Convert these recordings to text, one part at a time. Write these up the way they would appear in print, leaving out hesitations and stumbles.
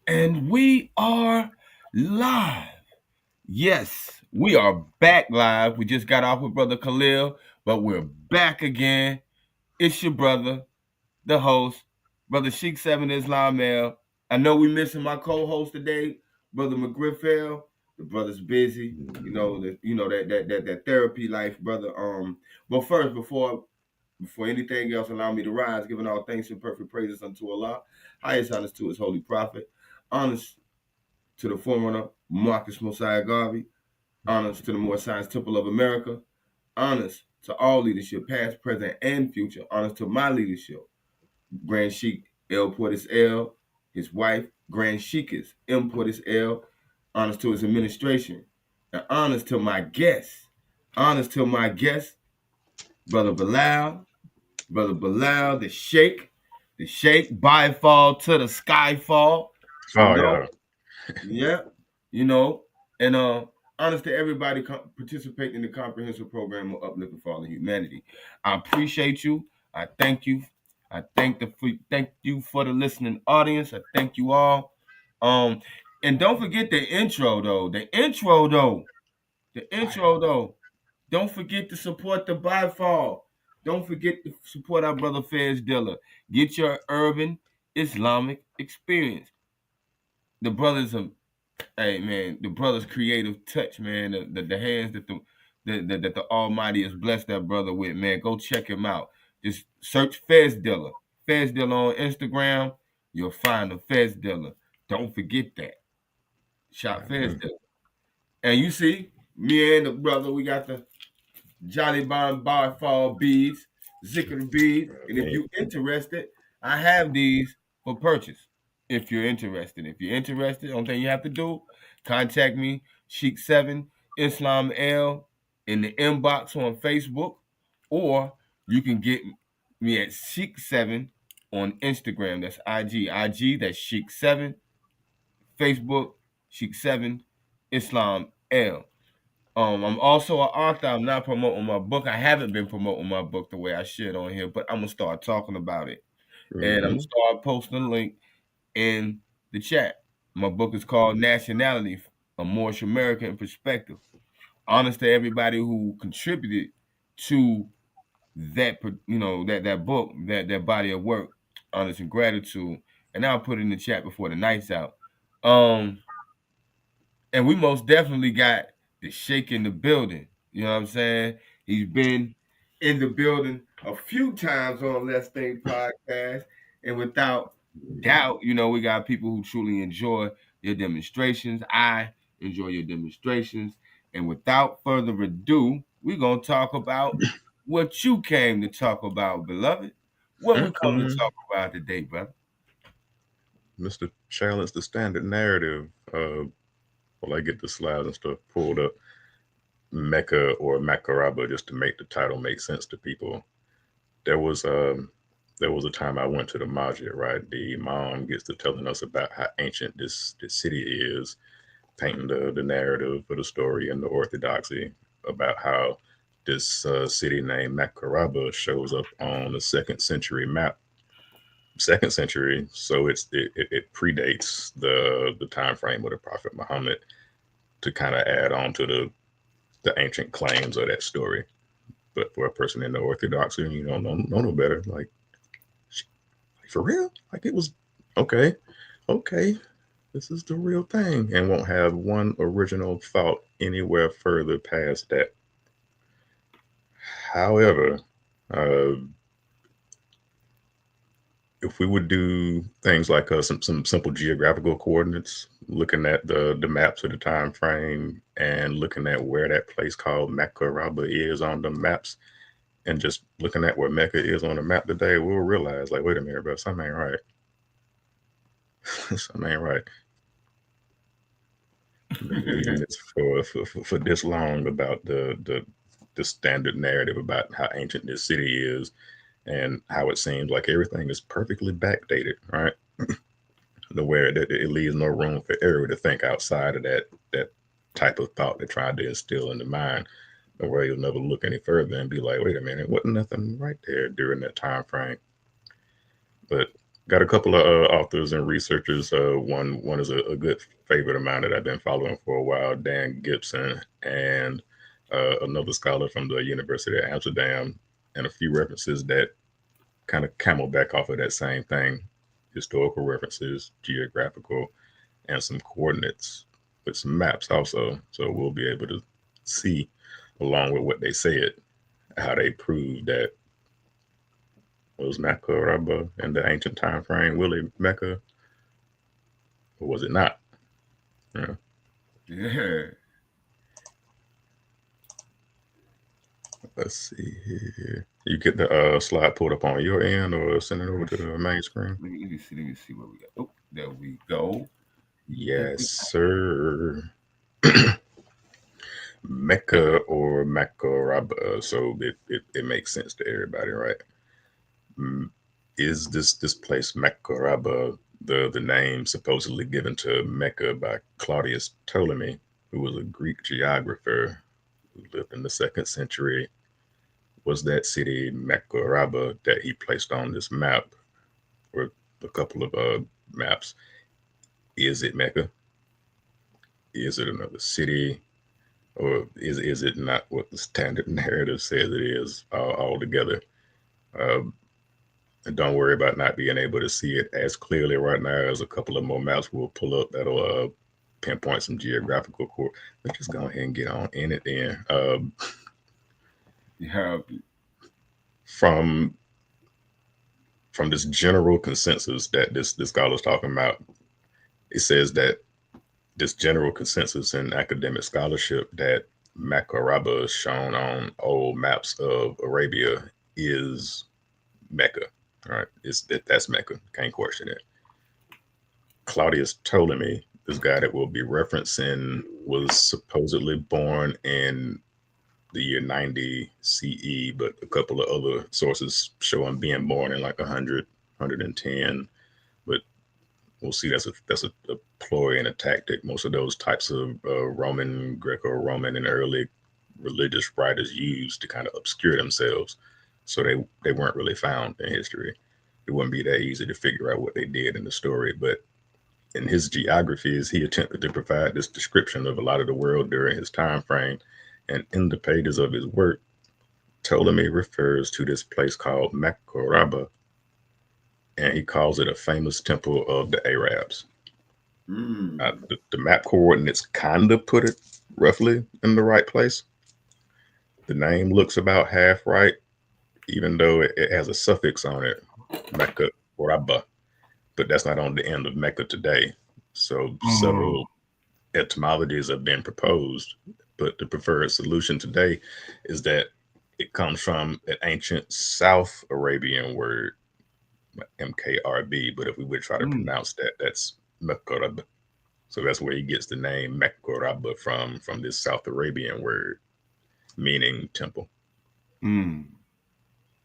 And we are live. Yes, we are back live. We just got off with Brother Khalil, but we're back again. It's your brother, the host, Brother Sheikh 7 Islam Male. I know we missing my co-host today, Brother McGriffell. The brother's busy. That therapy life, brother. But first, before anything else, allow me to rise, giving all thanks and perfect praises unto Allah. Highest honors to his holy prophet. Honors to the forerunner, Marcus Mosiah Garvey. Honors to the More Science Temple of America. Honors to all leadership, past, present, and future. Honors to my leadership, Grand Sheikh El Portis El, his wife, Grand Sheikh's M Portis El. Honors to his administration. And honors to my guests. Honors to my guests, Brother Bilal, the Sheikh, by fall to the skyfall, you Oh know, yeah. yeah, you know, and honest to everybody participating in the comprehensive program of uplifting fallen humanity. I appreciate you. I thank you. Thank you for the listening audience. I thank you all. Um, and don't forget the intro though. The intro though. Don't forget to support the by fall. Don't forget to support our brother Fez Dilla. Get your urban Islamic experience. The brothers of Hey man, the brother's creative touch, man. The hands that the Almighty has blessed that brother with, man. Go check him out. Just search Fez Dilla. Fez Dilla on Instagram. You'll find the Fez Dilla. Don't forget that. Shop Fez Mhm. Dilla. And you see, me and the brother, we got the Jolly Bond Bar Fall beads, Zikr beads. And if Yeah. you're interested, I have these for purchase. If you're interested, only thing you have to do, contact me, Sheikh7 Islam L in the inbox on Facebook, or you can get me at Sheikh7 on Instagram. That's IG, that's Sheikh7, Facebook, Sheikh7 Islam L. I'm also an author. I'm not promoting my book. I haven't been promoting my book the way I should on here, but I'm gonna start talking about it, and I'm gonna Mhm. start posting a link in the chat. My book is called Nationality: A Moorish American Perspective. Honest to everybody who contributed to that book, that body of work. Honest and gratitude, and I'll put it in the chat before the night's out. Um, and we most definitely got the Sheikh in the building. You know what I'm saying? He's been in the building a few times on Let's Think podcast, and without doubt, we got people who truly enjoy your demonstrations. I enjoy your demonstrations, and without further ado, we're gonna talk about what you came to talk about, beloved. What we come to Mm-mm. talk about today, brother? Mr. Challenge the standard narrative. Well, I get the slides and stuff pulled up. Mecca or Macoraba, just to make the title make sense to people. There was there was a time I went to the masjid, right? The imam gets to telling us about how ancient this city is, painting the narrative for the story and the orthodoxy about how this city named Macoraba shows up on the second century map. Second century, so it predates the time frame of the Prophet Muhammad to kind of add on to the ancient claims of that story. But for a person in the Orthodoxy, you don't know no better. Like for real, like it was okay, okay. This is the real thing, and won't have one original thought anywhere further past that. However, uh, if we would do things like some simple geographical coordinates, looking at the maps of the time frame and looking at where that place called Macoraba is on the maps, and just looking at where Mecca is on the map today, we'll realize like, wait a minute, bro, something ain't right. Something ain't right. Been believing this for this long about the standard narrative about how ancient this city is and how it seems like everything is perfectly backdated, right? The where it leaves no room for error to think outside of that type of thought they're trying to instill in the mind, and where you'll never look any further and be like, wait a minute, wasn't nothing right there during that time frame. But Got a couple of authors and researchers. One is a good favorite of mine that I've been following for a while, Dan Gibson, and another scholar from the University of Amsterdam, and a few references that kind of camelback off of that same thing: historical references, geographical, and some coordinates with some maps also. So we'll be able to see, along with what they said, how they proved that was Macoraba in the ancient time frame really Mecca, or was it not? Yeah. Yeah. Let's see here. You get the slide pulled up on your end or send it over Let to the main screen? me see. Let me see what we got. Oh, there we go. There Yes, we sir. Mecca or Macoraba. So it makes sense to everybody, right? Mm, Is this place Macoraba the name supposedly given to Mecca by Claudius Ptolemy, who was a Greek geographer who lived in the second century? Was that city Macoraba that he placed on this map, or a couple of maps? Is it Mecca? Is it another city? Or is it not what the standard narrative says it is altogether? Uh, and don't worry about not being able to see it as clearly right now as a couple of more maps we'll pull up that'll pinpoint some geographical core. Let's just go ahead and get on in it then. You have From from this general consensus that this scholar's talking about, it says that this general consensus in academic scholarship that Macoraba, shown on old maps of Arabia, is Mecca. Right? It's that's Mecca. Can't question it. Claudius Ptolemy, this guy that we'll be referencing, was supposedly born in the year 90 CE, but a couple of other sources show him being born in like 100, 110. But we'll see that's a ploy and a tactic most of those types of Roman, Greco-Roman, and early religious writers used to kind of obscure themselves, so they weren't really found in history. It wouldn't be that easy to figure out what they did in the story, but in his geographies, he attempted to provide this description of a lot of the world during his time frame. And in the pages of his work, Ptolemy refers to this place called Macoraba, and he calls it a famous temple of the Arabs. mm, The map coordinates kind of put it roughly in the right place. The name looks about half right, even though it has a suffix on it, Mecca Oraba, but that's not on the end of Mecca today. So mm, several etymologies have been proposed, but the preferred solution today is that it comes from an ancient South Arabian word, MKRB. But if we would try to mm, pronounce that, that's Mekorab. So that's where he gets the name Mekoraba from this South Arabian word meaning temple. mm.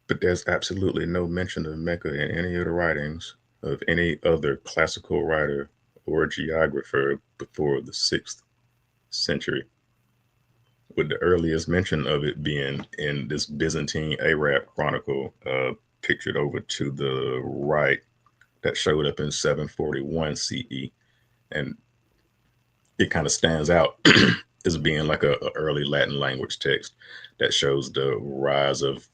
But there's absolutely no mention of Mecca in any of the writings of any other classical writer or geographer before the 6th century, with the earliest mention of it being in this Byzantine Arab chronicle, pictured over to the right, that showed up in 741 CE. And it kind of stands out as being like a early Latin language text that shows the rise of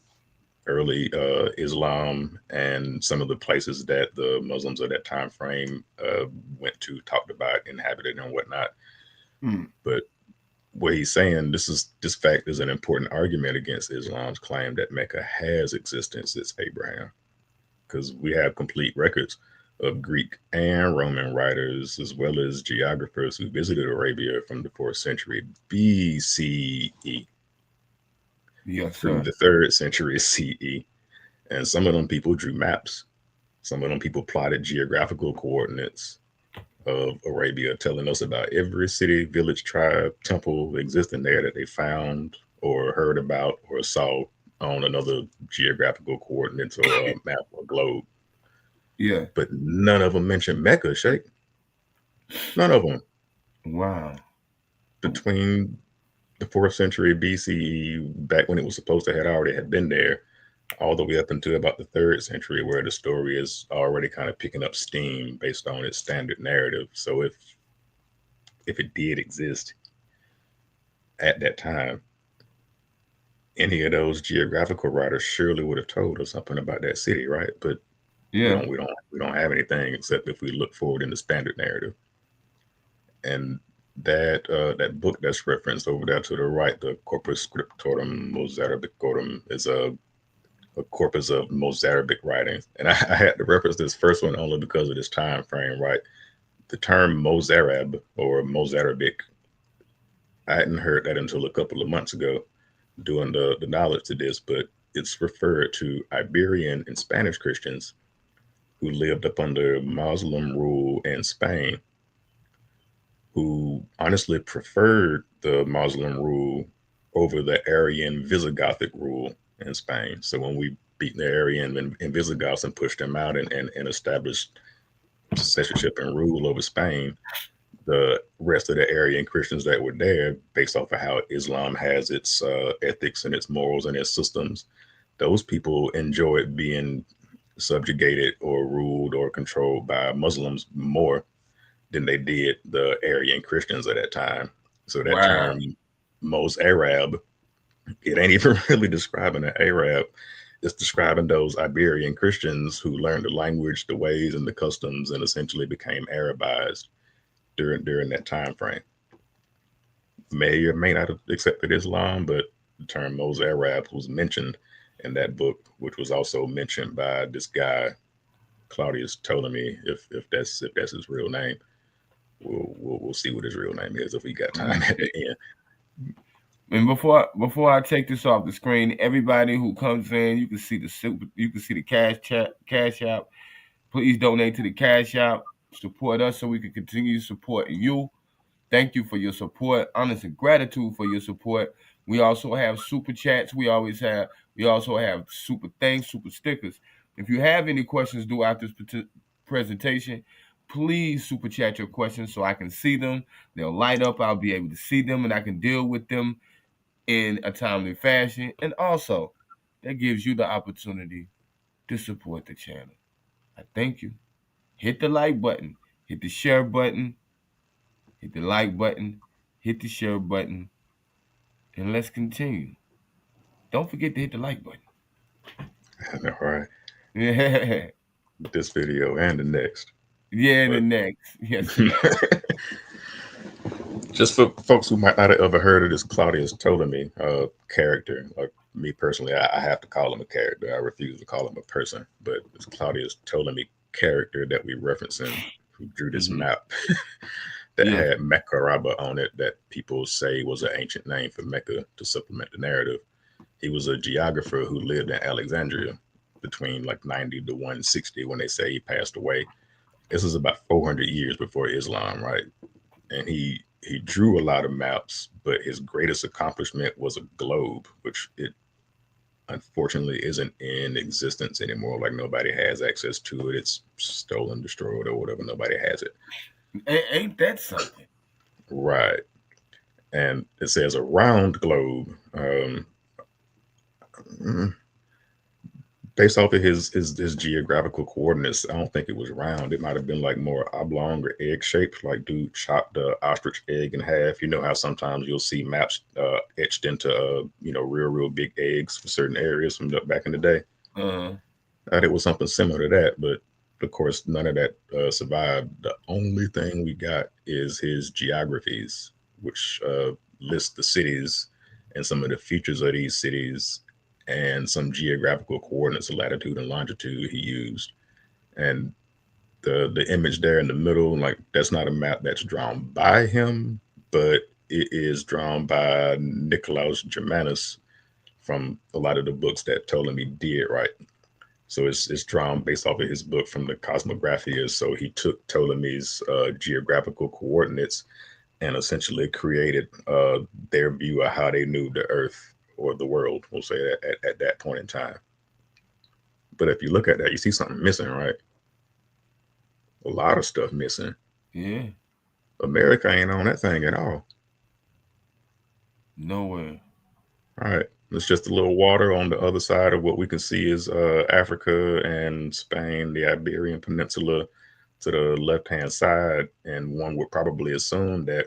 early Islam and some of the places that the Muslims of that time frame went to, talked about, inhabited, and whatnot. Mm. But what he's saying, this fact is an important argument against Islam's claim that Mecca has existed since Abraham, because we have complete records of Greek and Roman writers as well as geographers who visited Arabia from the 4th century BCE Yes, through sir. the 3rd century CE. And some of them people drew maps. Some of them people plotted geographical coordinates of Arabia, telling us about every city, village, tribe, temple existing there that they found or heard about or saw on another geographical coordinates or a map or globe. Yeah. But none of them mentioned Mecca, Sheikh. None of them. Wow. Between the 4th century BCE, back when it was supposed to had already had been there, all the way up until about the third century, where the story is already kind of picking up steam based on its standard narrative. So if it did exist at that time, any of those geographical writers surely would have told us something about that city, right? But Yeah. we don't have anything except if we look forward in the standard narrative. And that book that's referenced over there to the right, the Corpus Scriptorum Mozarabicorum, is a corpus of Mozarabic writings. And I had to reference this first one only because of this time frame, right? The term Mozarab or Mozarabic, I hadn't heard that until a couple of months ago doing the knowledge to this, but it's referred to Iberian and Spanish Christians who lived up under Muslim rule in Spain, who honestly preferred the Muslim rule over the Arian Visigothic rule in Spain. So when we beat the Arian and Visigoths and pushed them out and established censorship and rule over Spain, the rest of the Aryan Christians that were there, based off of how Islam has its ethics and its morals and its systems, those people enjoyed being subjugated or ruled or controlled by Muslims more than they did the Aryan Christians at that time. So that Wow. term, most Arab, it ain't even really describing an Arab. It's describing those Iberian Christians who learned the language, the ways, and the customs, and essentially became Arabized during that time frame. May or may not have accepted Islam, but the term Mos Arab was mentioned in that book, which was also mentioned by this guy Claudius Ptolemy. If that's his real name, we'll see what his real name is if we got Let me time at the see. end. And before I take this off the screen, everybody who comes in, you can see you can see the cash app. Please donate to the cash app. Support us so we can continue supporting you. Thank you for your support. Honest and gratitude for your support. We also have super chats. We also have super thanks, super stickers. If you have any questions throughout this presentation, please super chat your questions so I can see them. They'll light up. I'll be able to see them and I can deal with them in a timely fashion. And also, that gives you the opportunity to support the channel. I thank you. Hit the like button, hit the share button, hit the like button, hit the share button, and let's continue. Don't forget to hit the like button. All right, Yeah, this video and the next. yeah, the But next. Yes, sir. just for folks who might not have ever heard of this Claudius Ptolemy character, like me personally, I have to call him a character. I refuse to call him a person. But this Claudius Ptolemy character that we referencing, who drew this Hmm. map that Yeah. had MECCA on it, that people say was an ancient name for Mecca to supplement the narrative. He was a geographer who lived in Alexandria between like 90 to 160 when they say he passed away. This is about 400 years before Islam, right? And he drew a lot of maps, but his greatest accomplishment was a globe, which it unfortunately isn't in existence anymore. Like nobody has access to it. It's stolen, destroyed, or whatever. Nobody has it. Ain't that something? Right. And it says a round globe. Mm, Based off of his geographical coordinates, I don't think it was round. It might have been like more oblong or egg shaped. Like dude chopped the ostrich egg in half. You know how sometimes you'll see maps etched into real big eggs for certain areas from back in the day. Uh, It was something similar to that, but of course none of that survived. The only thing we got is his geographies, which list the cities and some of the features of these cities and some geographical coordinates of latitude and longitude he used. And the image there in the middle, like that's not a map that's drawn by him, but it is drawn by Nicolaus Germanus from a lot of the books that Ptolemy did, right? So it's drawn based off of his book from the Cosmographia. So he took Ptolemy's geographical coordinates and essentially created their view of how they knew the Earth or the world. We'll say that at that point in time. But if you look at that, you see something missing, right? A lot of stuff missing. yeah. America ain't on that thing at all. Nowhere. All right. It's just a little water on the other side of what we can see is Africa and Spain, the Iberian Peninsula to the left-hand side. And one would probably assume that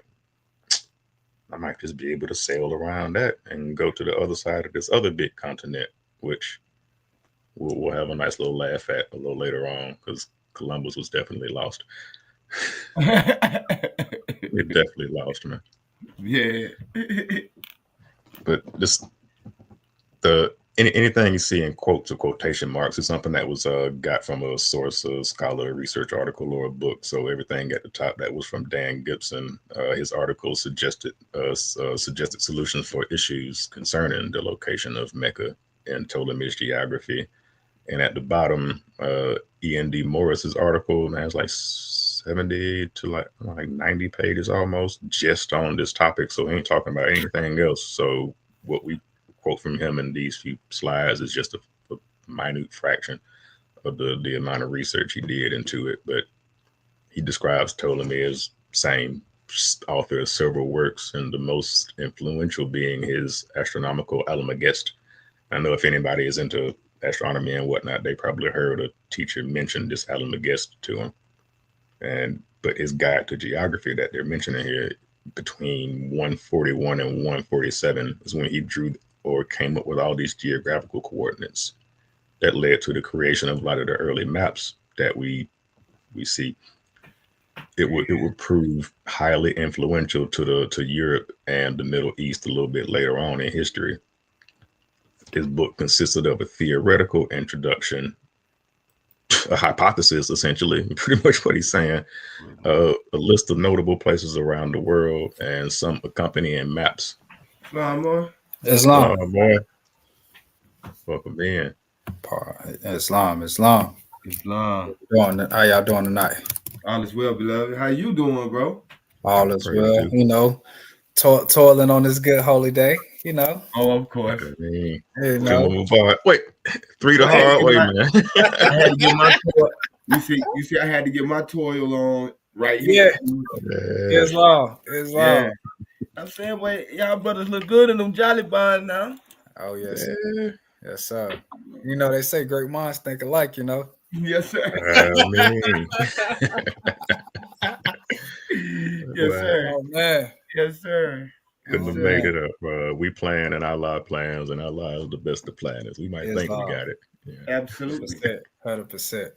I might just be able to sail around that and go to the other side of this other big continent, which we'll have a nice little laugh at a little later on because Columbus was definitely lost. It definitely lost, man. Yeah. But this the anything you see in quotes or quotation marks is something that was got from a source, a scholar, research article, or a book. So everything at the top that was from Dan Gibson. His article suggested solutions for issues concerning the location of Mecca in Ptolemy's geography. And at the bottom, E.N.D. Morris's article has like 70 to like 90 pages almost just on this topic. So he ain't talking about anything else. So what we quote from him in these few slides is just a minute fraction of the amount of research he did into it. But he describes Ptolemy as same author of several works, and the most influential being his astronomical Almagest. I know if anybody is into astronomy and whatnot, they probably heard a teacher mention this Almagest to him. But his guide to geography that they're mentioning here, between 141 and 147 is when he drew or came up with all these geographical coordinates that led to the creation of a lot of the early maps that we see. It would prove highly influential to Europe and the Middle East a little bit later on in history. His book consisted of a theoretical introduction, a hypothesis, essentially, pretty much what he's saying, a list of notable places around the world, and some accompanying maps. Islam, Islam. Boy. Welcome in. Islam. Islam. How y'all doing tonight? All is well, beloved. How you doing, bro? All is well. You know, toiling on this good holy day. You know. Oh, of course. You know. Wait, 3 the hard way, man. I had to get my toil. You see, I had to get my toil on right here. Yeah. Islam. Yeah. I'm saying, wait, y'all brothers look good in them jolly bonds now. Oh yes, yes sir. You know they say great minds think alike. You know. Yes sir. Yes sir. Oh man. Yes sir. Couldn't have made it up. We plan and Allah plans, and Allah is the best of planners. We might think we got it. Yeah. Absolutely. 100%.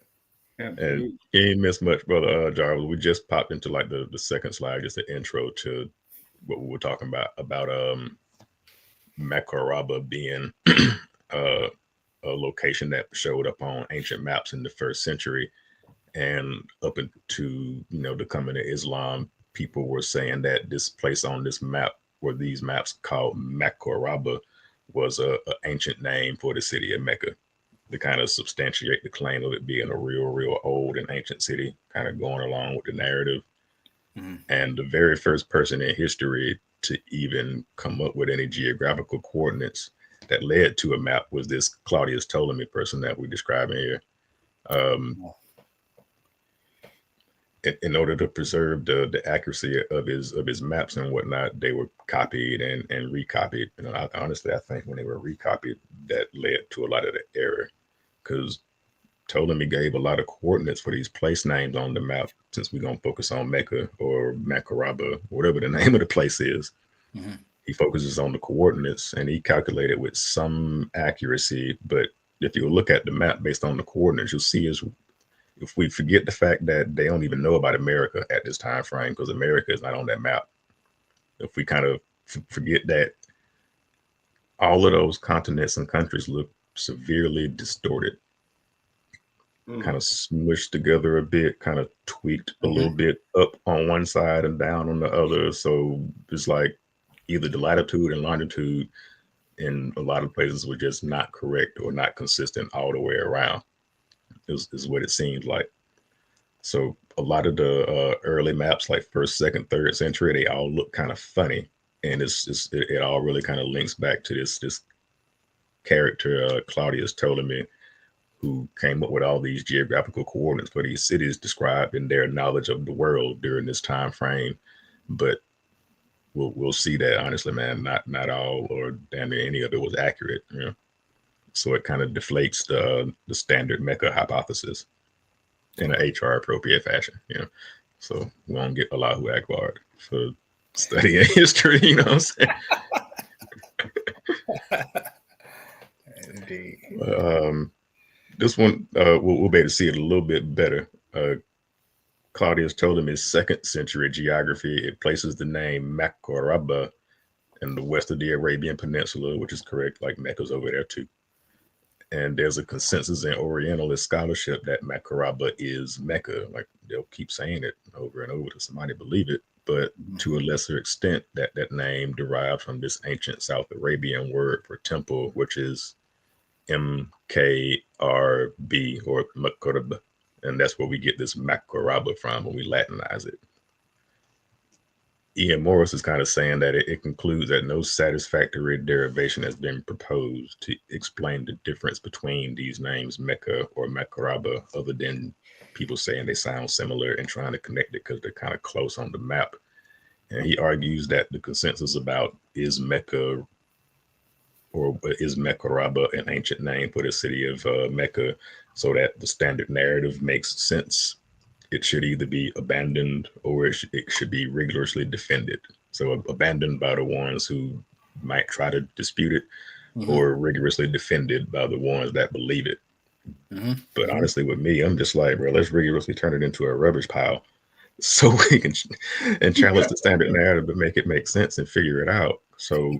And you ain't missed much, brother Jarvis. We just popped into like the second slide, just an intro to what we were talking about Macoraba being a location that showed up on ancient maps in the 1st century, and up into the coming of Islam, people were saying that this place on this map, or these maps called Macoraba, was a ancient name for the city of Mecca, to kind of substantiate the claim of it being a real old and ancient city, kind of going along with the narrative. Mm-hmm. And the very first person in history to even come up with any geographical coordinates that led to a map was this Claudius Ptolemy person that we're describing here. In order to preserve the accuracy of his maps and whatnot, they were copied and recopied. Honestly, I think when they were recopied, that led to a lot of the error, because Ptolemy gave a lot of coordinates for these place names on the map. Since we're gonna focus on Mecca or Macoraba, whatever the name of the place is, mm-hmm. He focuses on the coordinates, and he calculated with some accuracy. But if you look at the map based on the coordinates, you'll see if we forget the fact that they don't even know about America at this time frame, because America is not on that map. If we kind of forget that, all of those continents and countries look severely distorted, kind of smushed together a bit, kind of tweaked a little bit up on one side and down on the other. So it's like either the latitude and longitude in a lot of places were just not correct or not consistent all the way around. Is what it seems like. So a lot of the early maps, like 1st, 2nd, 3rd century, they all look kind of funny, and it all really kind of links back to this character Claudius Ptolemy, who came up with all these geographical coordinates for these cities described in their knowledge of the world during this time frame. But we'll see that, honestly, man. Not all or damn near any of it was accurate. So it kind of deflates the standard MECCA hypothesis in an HR appropriate fashion. So we won't get Allahu Akbar for studying history. You know what I'm saying? Indeed. This one, we'll be able to see it a little bit better. Claudius told him his 2nd century geography, it places the name Macoraba in the west of the Arabian Peninsula, which is correct, like Mecca's over there too. And there's a consensus in Orientalist scholarship that Macoraba is Mecca. Like, they'll keep saying it over and over till somebody believe it. But to a lesser extent, that name derived from this ancient South Arabian word for temple, which is MKRB or Makorab. And that's where we get this Macoraba from when we Latinize it. Ian Morris is kind of saying that it concludes that no satisfactory derivation has been proposed to explain the difference between these names, Mecca or Macoraba, other than people saying they sound similar and trying to connect it because they're kind of close on the map. And he argues that the consensus about is Mecca or is Macoraba an ancient name for the city of Mecca, so that the standard narrative makes sense. It should either be abandoned or it should be rigorously defended. So abandoned by the ones who might try to dispute it, or rigorously defended by the ones that believe it. But honestly, with me, I'm just like, bro, let's rigorously turn it into a rubbish pile so we can and challenge the standard narrative to make it make sense and figure it out. So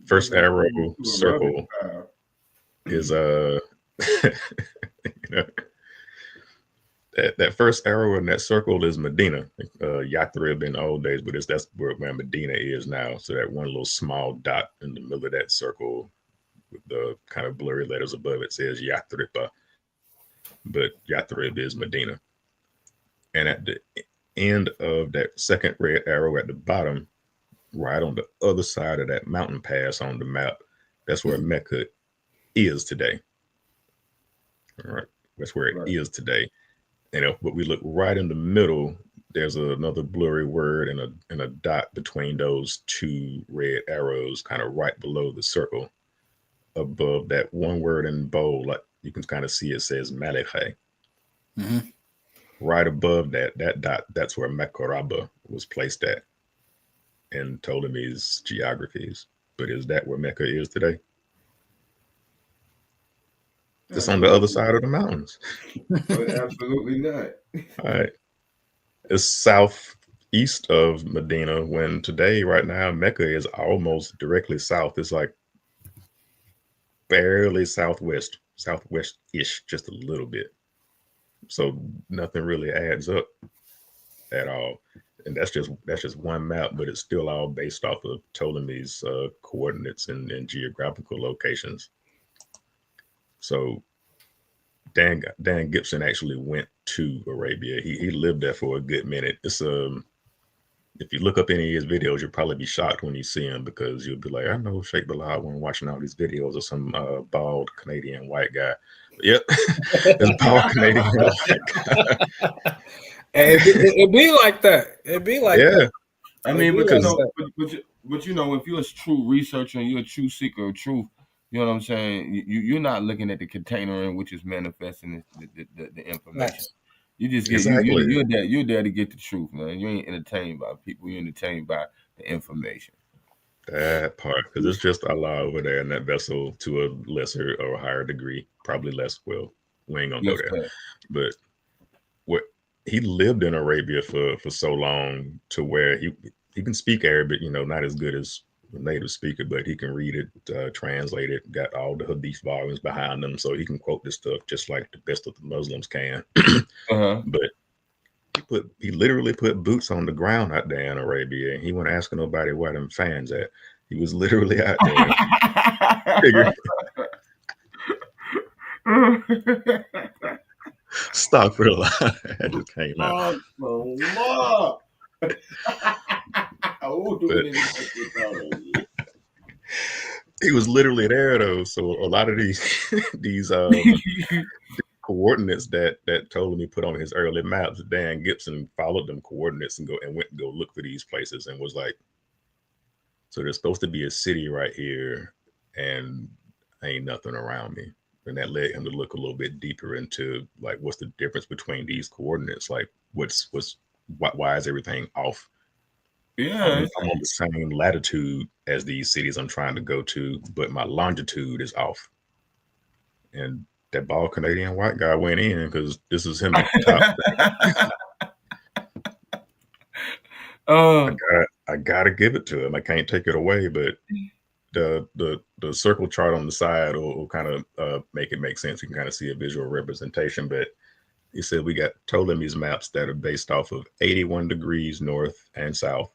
first arrow circle is that first arrow in that circle is Medina, Yathrib in the old days, but that's where Medina is now. So that one little small dot in the middle of that circle with the kind of blurry letters above it says Yathriba, but Yathrib is Medina. And at the end of that second red arrow at the bottom, right on the other side of that mountain pass on the map, that's where Mecca is today. All right, that's where it is today. But we look right in the middle, there's another blurry word and a dot between those two red arrows, kind of right below the circle. Above that one word in bold, like you can kind of see it says Malekhe. Right above that dot, that's where Macoraba was placed at in Ptolemy's geographies. But is that where Mecca is today? It's on the other side of the mountains. Absolutely not. All right. It's southeast of Medina, when today, right now, Mecca is almost directly south. It's like barely southwest-ish, just a little bit. So nothing really adds up at all. And that's just one map, but it's still all based off of Ptolemy's coordinates and geographical locations. So Dan Gibson actually went to Arabia. He lived there for a good minute. It's if you look up any of his videos, you'll probably be shocked when you see him, because you'll be like, I know Chèikh Bilal when watching all these videos of some bald Canadian white guy. Yep, this bald Canadian white guy. It'd be like that. It'd be like that. I mean, but if you're a true researcher and you're a true seeker of truth, you know what I'm saying? You're not looking at the container in which is manifesting the information. Nice. You just get you're there to get the truth, man. You ain't entertained by people. You're entertained by the information. That part, because it's just Allah over there in that vessel to a lesser or higher degree, probably less. Well, we ain't gonna go there. But what he lived in Arabia for so long, to where he can speak Arabic, not as good as a native speaker, but he can read it, translate it, got all the hadith volumes behind him, so he can quote this stuff just like the best of the Muslims can. But he literally put boots on the ground out there in Arabia, and he wasn't asking nobody where them fans at. He was literally out there. Stop for the lie. That just came out. He was literally there though, so a lot of these coordinates that Ptolemy put on his early maps, Dan Gibson followed them coordinates and went to go look for these places and was like, so there's supposed to be a city right here, and ain't nothing around me. And that led him to look a little bit deeper into like what's the difference between these coordinates? Like why is everything off? Yeah. I'm on the same latitude as these cities I'm trying to go to, but my longitude is off. And that bald Canadian white guy went in because this is him at the top. I gotta give it to him. I can't take it away, but the circle chart on the side will kind of make it make sense. You can kind of see a visual representation. But he said we got Ptolemy's maps that are based off of 81 degrees north and south,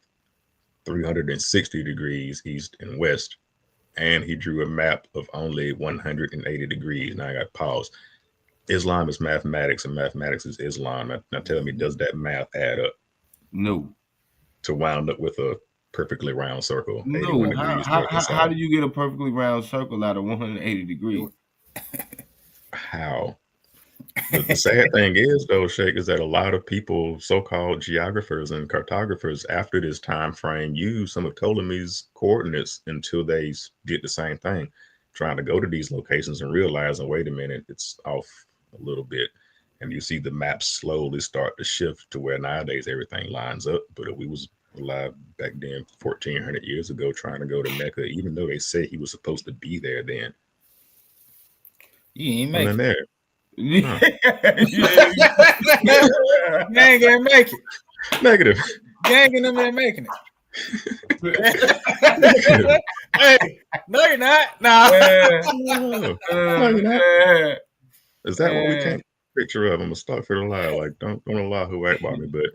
360 degrees east and west, and he drew a map of only 180 degrees. Now I got to pause. Islam is mathematics, and mathematics is Islam. Now tell me, does that math add up? No. To wound up with a perfectly round circle, No. 81 degrees north and south. How do you get a perfectly round circle out of 180 degrees? How? The sad thing is, though, Cheikh, is that a lot of people, so-called geographers and cartographers, after this time frame, use some of Ptolemy's coordinates until they did the same thing, trying to go to these locations and realize, oh, wait a minute, it's off a little bit. And you see the maps slowly start to shift to where nowadays everything lines up. But if we was alive back then, 1,400 years ago, trying to go to Mecca, even though they say he was supposed to be there then. You ain't make it. There. Huh. You ain't gonna make it. Negative. You ain't gonna making it. Hey, no, you're not. No. No, you're not. Is that what we can't picture of? I'm gonna start for the lie. Like, don't allow who act by me. But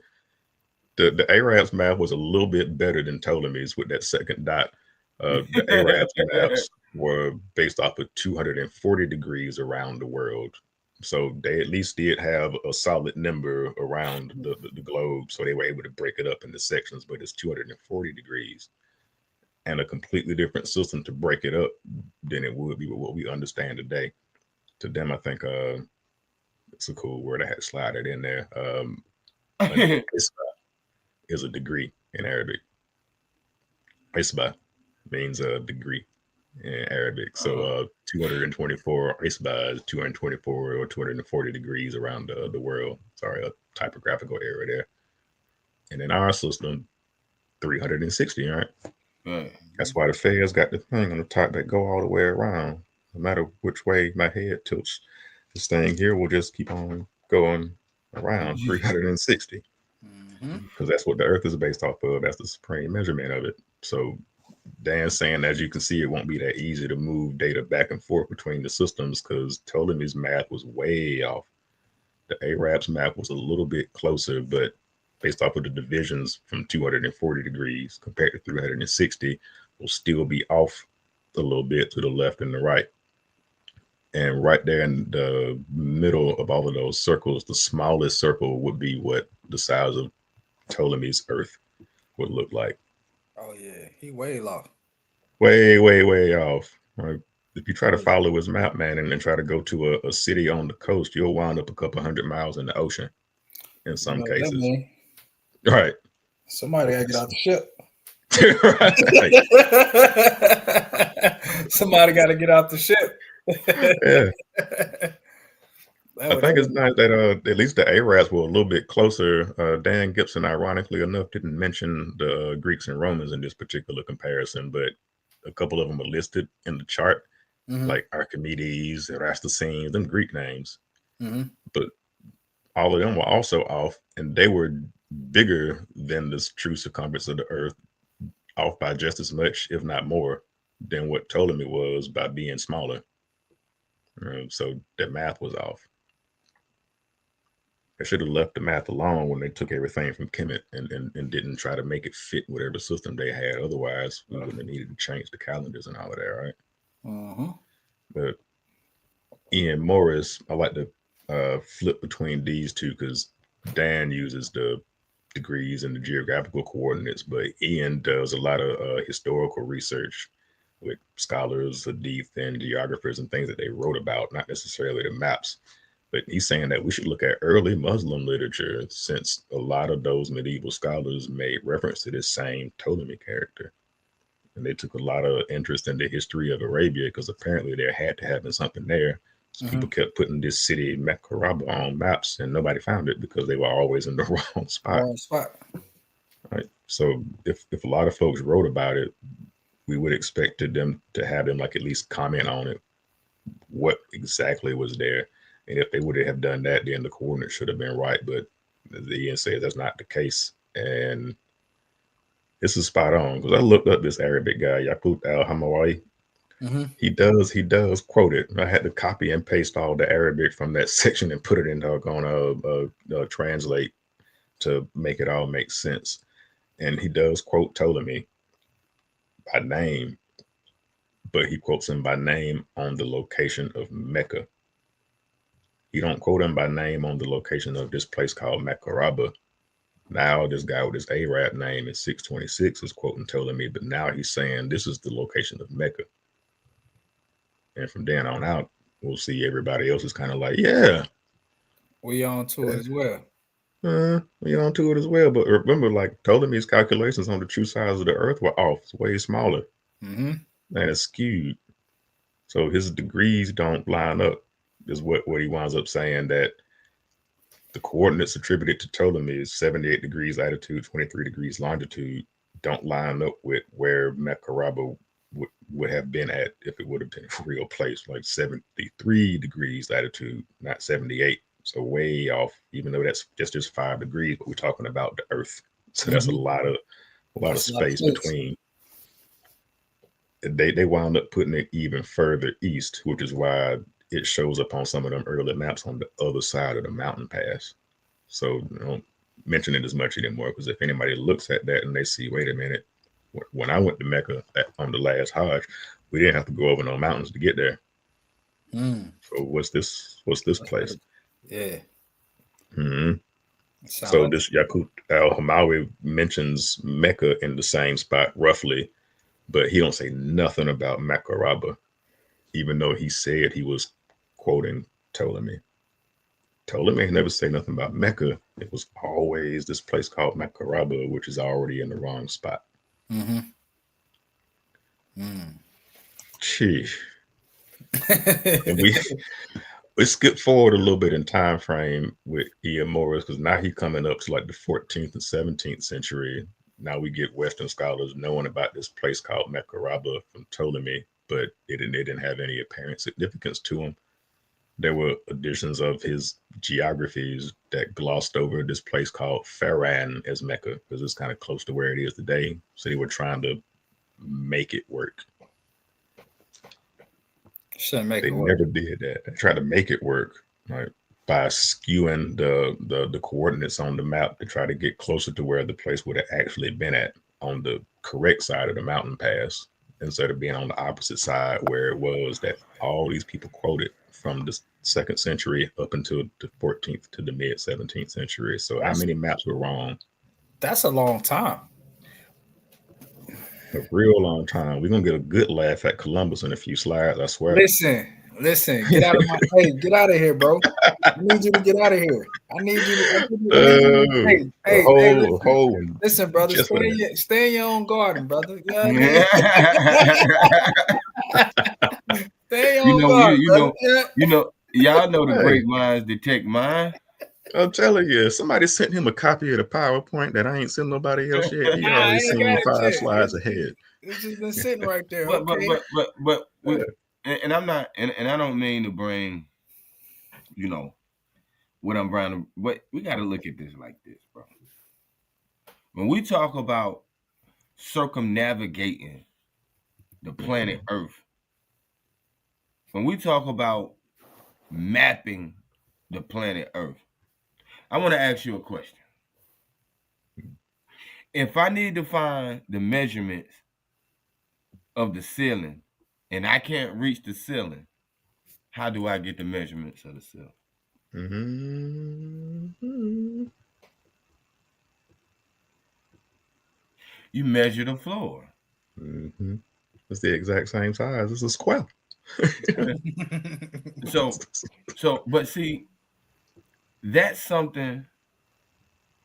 the Arabs map was a little bit better than Ptolemy's with that second dot. The Arabs maps were based off of 240 degrees around the world. So they at least did have a solid number around the globe. So they were able to break it up into sections, but it's 240 degrees. And a completely different system to break it up than it would be with what we understand today. To them, I think it's a cool word. I had to slide it in there. Isba is a degree in Arabic. Isba means a degree in Arabic. So 224 Isba is 224 or 240 degrees around the world. Sorry, a typographical error there. And in our system, 360, right? That's why the fairs got the thing on the top that go all the way around. No matter which way my head tilts, this thing here will just keep on going around 360. Because that's what the Earth is based off of. That's the supreme measurement of it. So Dan's saying, as you can see, it won't be that easy to move data back and forth between the systems because Ptolemy's math was way off. The Arab's map was a little bit closer, but based off of the divisions from 240 degrees compared to 360, will still be off a little bit to the left and the right. And right there in the middle of all of those circles, the smallest circle would be what the size of Ptolemy's Earth would look like. Oh yeah, he way off. Way off. Right? If you try to follow his map, man, and then try to go to a city on the coast, you'll wind up a couple 100 miles in the ocean in some cases. Right. Somebody gotta get out the ship. Somebody gotta get out the ship. Yeah. I think it's nice that at least the Arabs were a little bit closer. Dan Gibson, ironically enough, didn't mention the Greeks and Romans in this particular comparison, but a couple of them are listed in the chart, like Archimedes, Erastusene, them Greek names. But all of them were also off, and they were bigger than the true circumference of the Earth, off by just as much, if not more, than what Ptolemy was by being smaller. So their math was off. They should have left the math alone when they took everything from Kemet and didn't try to make it fit whatever system they had. Otherwise, we wouldn't have needed to change the calendars and all of that, right? But Ian Morris, I like to flip between these two because Dan uses the degrees and the geographical coordinates, but Ian does a lot of historical research with scholars, hadith, and geographers and things that they wrote about, not necessarily the maps. But he's saying that we should look at early Muslim literature, since a lot of those medieval scholars made reference to this same Ptolemy character. And they took a lot of interest in the history of Arabia because apparently there had to have been something there. So Mm-hmm. people kept putting this city MECCA on maps, and nobody found it because they were always in the wrong spot. Wrong spot. Right. So if a lot of folks wrote about it, we would expect them to have them like at least comment on it, what exactly was there. And if they would have done that, then the coordinates should have been right. But the EN says that's not the case. And this is spot on because I looked up this Arabic guy, Yaqut al-Hamawi. Mm-hmm. He does quote it. I had to copy and paste all the Arabic from that section and put it in doggone translate to make it all make sense. And he does quote Ptolemy by name, but he quotes him by name on the location of Mecca. He don't quote him by name on the location of this place called Macoraba. Now this guy with his Arab name in 626 is quoting Ptolemy, but now he's saying this is the location of Mecca. And from then on out, we'll see everybody else is kind of like, yeah, We on to it as well. we on to it as well. But remember, like Ptolemy's calculations on the true size of the Earth were off. It's way smaller Mm-hmm. and it's skewed. So his degrees don't line up, is what he winds up saying, that the coordinates attributed to Ptolemy is 78 degrees latitude, 23 degrees longitude, don't line up with where Macoraba would have been at if it would have been a real place, like 73 degrees latitude, not 78. So way off, even though that's just 5 degrees, but we're talking about the Earth. So that's a Mhm. lot of That's a lot of space space. between. They wound up putting it even further east, which is why it shows up on some of them early maps on the other side of the mountain pass. So don't mention it as much anymore, because if anybody looks at that and they see, wait a minute, when I went to Mecca on the last Hajj, we didn't have to go over no mountains to get there. Mm. So what's this place? Yeah. Mm-hmm. Sound So like this Yaqut al-Hamawi mentions Mecca in the same spot roughly, but he don't say nothing about Macoraba, even though he said he was quoting Ptolemy. Ptolemy never say nothing about Mecca. It was always this place called Macoraba, which is already in the wrong spot. Mm-hmm. Mm. Sheesh. And we skip forward a little bit in time frame with Ian Morris, because now he's coming up to like the 14th and 17th century. Now we get Western scholars knowing about this place called Macoraba from Ptolemy, but it didn't have any apparent significance to him. There were editions of his geographies that glossed over this place called Faran as Mecca, because it's kind of close to where it is today. So they were trying to make it work. Shouldn't make They it work. never did that. They tried to make it work, right, by skewing the coordinates on the map to try to get closer to where the place would have actually been at on the correct side of the mountain pass, instead of being on the opposite side where it was that all these people quoted from the 2nd century up until the 14th to the mid 17th century. So how many maps were wrong? That's a long time. A real long time. We're gonna get a good laugh at Columbus in a few slides, I swear. Listen, get out of my get out of here, bro. I need you to get out of here. I need you to listen, brother. Stay in your own garden, brother. You know what I mean? Stay in your own garden, y'all know the great minds detect mind. I'm telling you, somebody sent him a copy of the PowerPoint that I ain't sent nobody else yet. He already seen 5 slides ahead. It's just been sitting right there. But and I'm not, and I don't mean to bring, what I'm trying to, but we got to look at this like this, bro. When we talk about circumnavigating the planet Earth, when we talk about mapping the planet Earth, I want to ask you a question. If I need to find the measurements of the ceiling and I can't reach the ceiling, how do I get the measurements of the ceiling? Mm-hmm. You measure the floor. Mm-hmm. It's the exact same size. It's a square. But see, that's something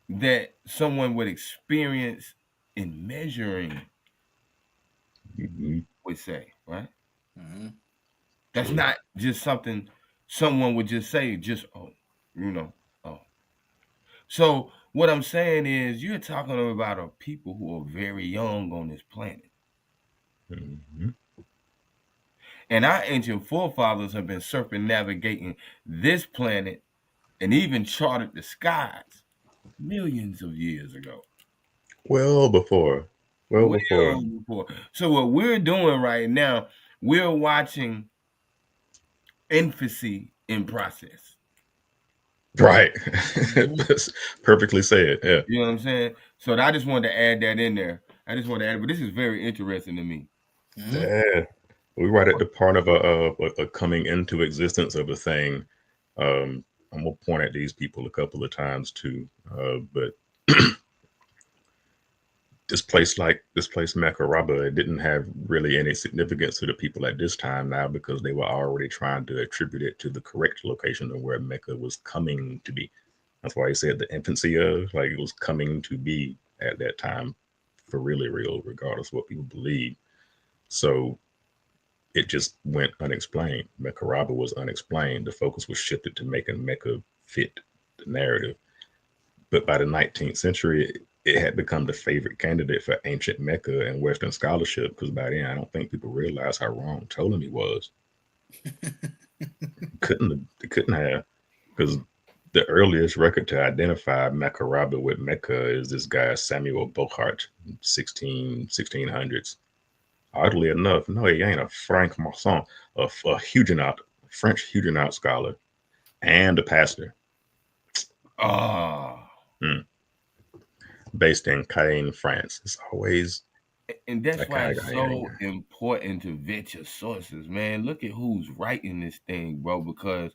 that someone would experience in measuring would say, right? That's not just something someone would just say, just, oh, oh. So what I'm saying is you're talking about a people who are very young on this planet. And our ancient forefathers have been circumnavigating this planet and even charted the skies millions of years ago. Well before. So what we're doing right now, we're watching infancy in process. Right. That's perfectly said. Yeah. You know what I'm saying? So I just wanted to add that in there. I just wanted to add, but this is very interesting to me. Yeah. We're right at the part of a coming into existence of a thing. I'm gonna point at these people a couple of times too, but this place MECCA, it didn't have really any significance to the people at this time now because they were already trying to attribute it to the correct location of where Mecca was coming to be. That's why he said the infancy of, like, it was coming to be at that time for really real, regardless of what people believe. So it just went unexplained. MECCA was unexplained. The focus was shifted to making Mecca fit the narrative. But by the 19th century, it had become the favorite candidate for ancient Mecca and Western scholarship because by then I don't think people realized how wrong Ptolemy was. couldn't have, because the earliest record to identify Macoraba with Mecca is this guy Samuel Bochart, 1600s. Oddly enough, no, he ain't a Frank Masson, a Huguenot, French Huguenot scholar, and a pastor. Based in Caen, France. It's always, and that's why it's so important to vet your sources, man. Look at who's writing this thing, bro, because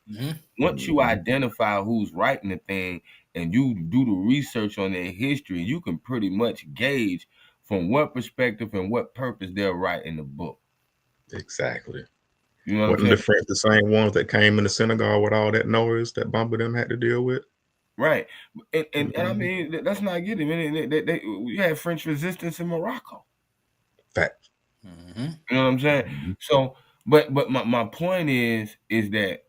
once you identify who's writing the thing and you do the research on their history, you can pretty much gauge from what perspective and what purpose they're writing the book. Exactly. You know Wasn't the French the same ones that came in the synagogue with all that noise that Bumper them had to deal with? Right. And I mean, let's not get it. We had French resistance in Morocco. Fact. You know what I'm saying? So, but my point is that,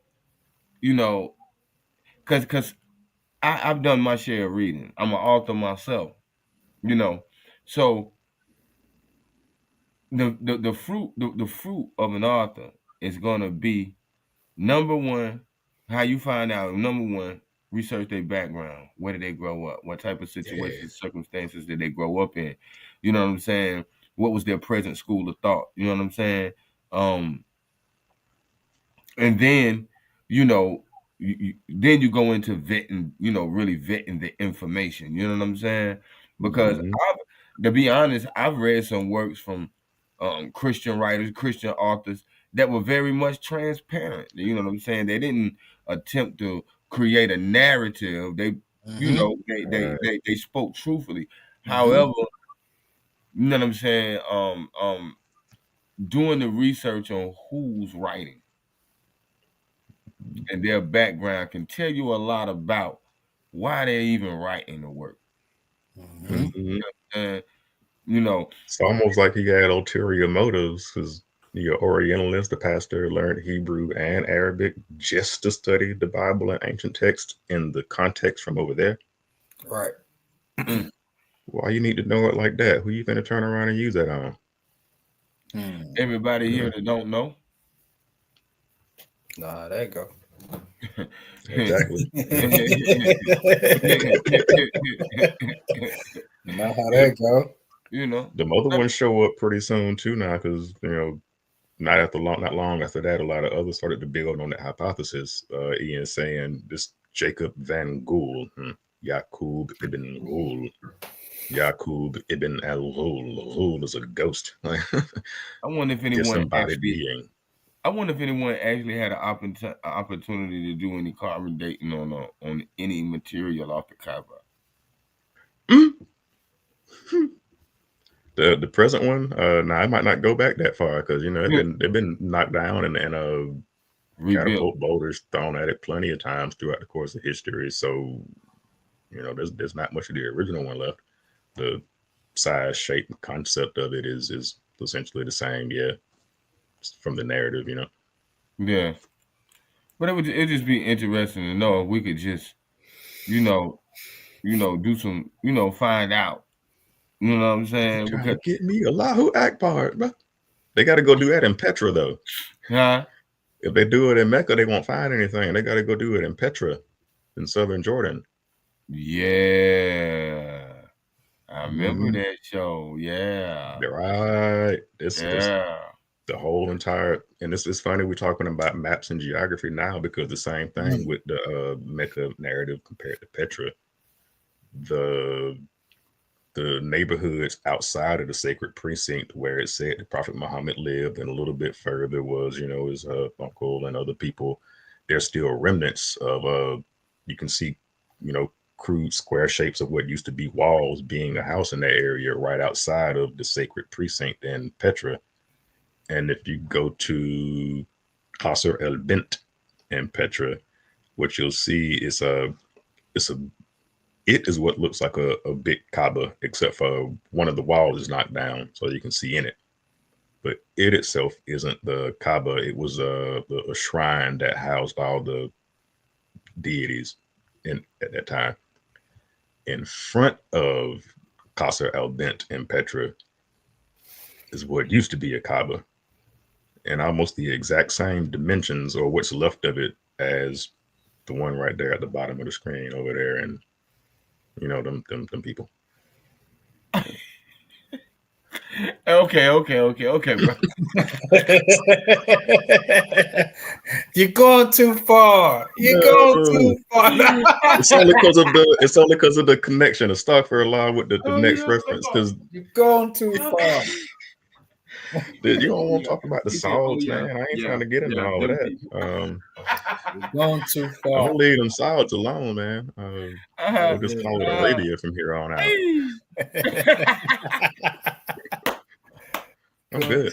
because I've done my share of reading. I'm an author myself, so the fruit of an author is gonna be, number one, how you find out. Number one, research their background. Where did they grow up? What type of situations, circumstances did they grow up in? You know what I'm saying? What was their present school of thought? You know what I'm saying? And then, then you go into vetting, really vetting the information. You know what I'm saying? Because to be honest, I've read some works from Christian writers, Christian authors that were very much transparent. You know what I'm saying? They didn't attempt to create a narrative. They, they spoke truthfully. However, you know what I'm saying? Doing the research on who's writing and their background can tell you a lot about why they're even writing the work. It's almost like he had ulterior motives because you're Orientalist, the pastor learned Hebrew and Arabic just to study the Bible and ancient text in the context from over there. Right. Why you need to know it like that? Who you gonna turn around and use that on? Everybody here that don't know. Nah, there you go. Exactly. Not how that go. The other ones show up pretty soon too now, because not long after that, a lot of others started to build on that hypothesis. Ian saying this Jacob Van Gool, Yaqub ibn Ghul, Yaqub ibn al-Ghul. Ghul is a ghost. I wonder if anyone being. I wonder if anyone actually had an opportunity to do any carbon dating on any material off the cover. The present one, I might not go back that far because they've been knocked down and catapult boulders thrown at it plenty of times throughout the course of history. So, there's not much of the original one left. The size, shape, concept of it is essentially the same. Yeah, from the narrative, Yeah, but it'd just be interesting to know if we could just, do some, find out. You know what I'm saying? Trying to get me Allahu Akbar, bro. They got to go do that in Petra, though. Huh? If they do it in Mecca, they won't find anything. They got to go do it in Petra, in southern Jordan. Yeah, I remember that show. Yeah, right. This the whole entire, and this is funny. We're talking about maps and geography now because the same thing with the Mecca narrative compared to Petra. The neighborhoods outside of the sacred precinct where it said the Prophet Muhammad lived, and a little bit further was, his uncle and other people. There's still remnants of you can see, crude square shapes of what used to be walls being a house in that area right outside of the sacred precinct in Petra. And if you go to Qasr el-Bint in Petra, what you'll see is it is what looks like a big Kaaba, except for one of the walls is knocked down so you can see in it. But it itself isn't the Kaaba. It was a shrine that housed all the deities at that time. In front of Qasr el-Bint in Petra is what used to be a Kaaba, and almost the exact same dimensions, or what's left of it, as the one right there at the bottom of the screen over there. And them people. Okay, bro. You're going too far. You're going too far. It's only because of the connection of Astaghfirullah with the next reference, because you're going too far. You don't want to talk about the solids, man. I ain't trying to get into all of that. You're going too far. I'm gonna leave them solids alone, man. We'll just call it Arabia from here on out. I'm good.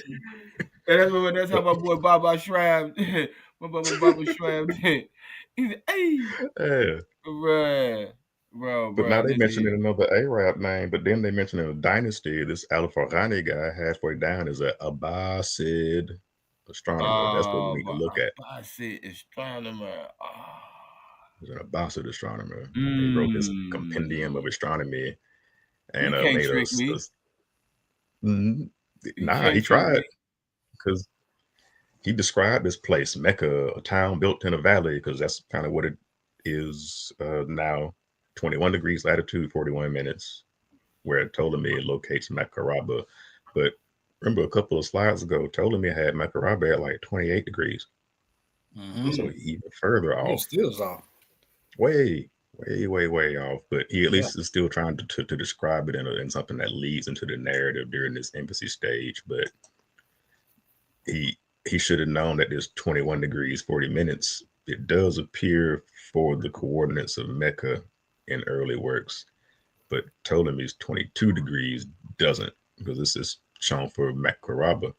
That's how my boy Baba Shram, my brother Baba Shram did. He said, "Hey, bro." But now they mentioned another Arab name, but then they mentioned in a dynasty, this Al-Farghani guy halfway down is an Abbasid astronomer. That's what we need to look at. Abbasid astronomer. He's an Abbasid astronomer. He wrote this compendium of astronomy and made us. He tried, because he described this place, Mecca, a town built in a valley, because that's kind of what it is now. 21 degrees latitude, 41 minutes, where Ptolemy locates Macoraba. But remember, a couple of slides ago, Ptolemy had Macoraba at like 28 degrees. So even further off. Still off. Way off. But he at least is still trying to describe it in something that leads into the narrative during this embassy stage. But he should have known that there's 21 degrees, 40 minutes. It does appear for the coordinates of Mecca in early works, but Ptolemy's 22 degrees doesn't, because this is shown for Macoraba.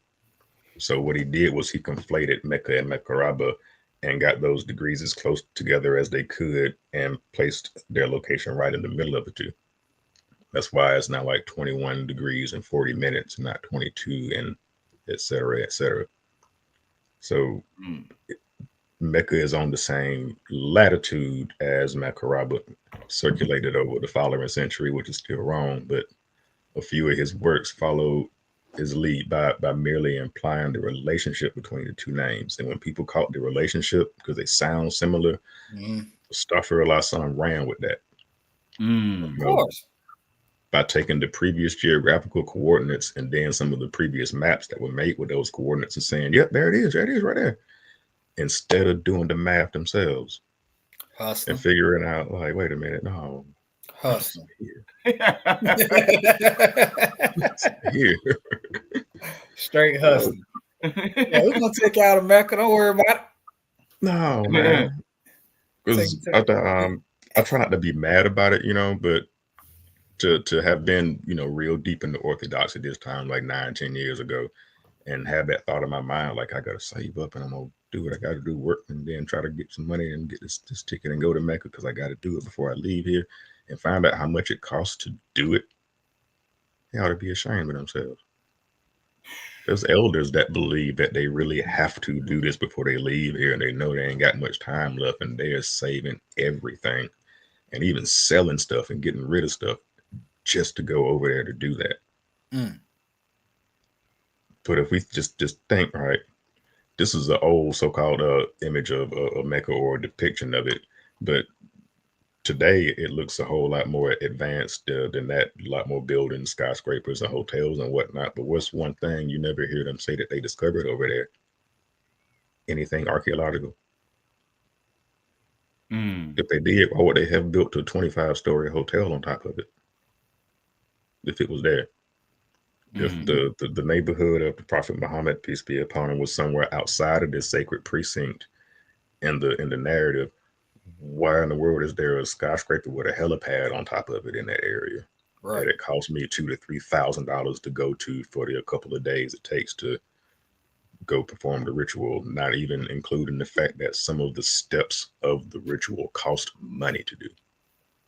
So what he did was he conflated Mecca and Macoraba and got those degrees as close together as they could and placed their location right in the middle of the two. That's why it's now like 21 degrees and 40 minutes, not 22 and et cetera, et cetera. So Mecca is on the same latitude as Macoraba, circulated over the following century, which is still wrong, but a few of his works follow his lead by merely implying the relationship between the two names. And when people caught the relationship because they sound similar, Astaghfirullah son ran with that. Of course. By taking the previous geographical coordinates and then some of the previous maps that were made with those coordinates and saying, yep, there it is right there. Instead of doing the math themselves. Hustling. And figuring out, like, wait a minute, no. Hustling. Here. Straight hustling. We're going to take out of Mecca. Don't worry about it. No, man. Because I try not to be mad about it, but to have been, real deep in the Orthodoxy this time, like 9-10 years ago, and have that thought in my mind, like I gotta save up and I'm gonna do what I gotta do, work, and then try to get some money and get this ticket and go to Mecca because I gotta do it before I leave here, and find out how much it costs to do it, they ought to be ashamed of themselves. There's elders that believe that they really have to do this before they leave here, and they know they ain't got much time left, and they are saving everything and even selling stuff and getting rid of stuff just to go over there to do that. But if we just think, right, this is the old so-called image of Mecca, or a depiction of it, but today it looks a whole lot more advanced than that. A lot more buildings, skyscrapers, and hotels and whatnot. But what's one thing you never hear them say that they discovered over there? Anything archaeological. If they did, why would they have built a 25-story hotel on top of it if it was there? If the neighborhood of the Prophet Muhammad, peace be upon him, was somewhere outside of this sacred precinct in the narrative, why in the world is there a skyscraper with a helipad on top of it in that area? Right. That it cost me $2,000 to $3,000 to go to for the couple of days it takes to go perform the ritual, not even including the fact that some of the steps of the ritual cost money to do.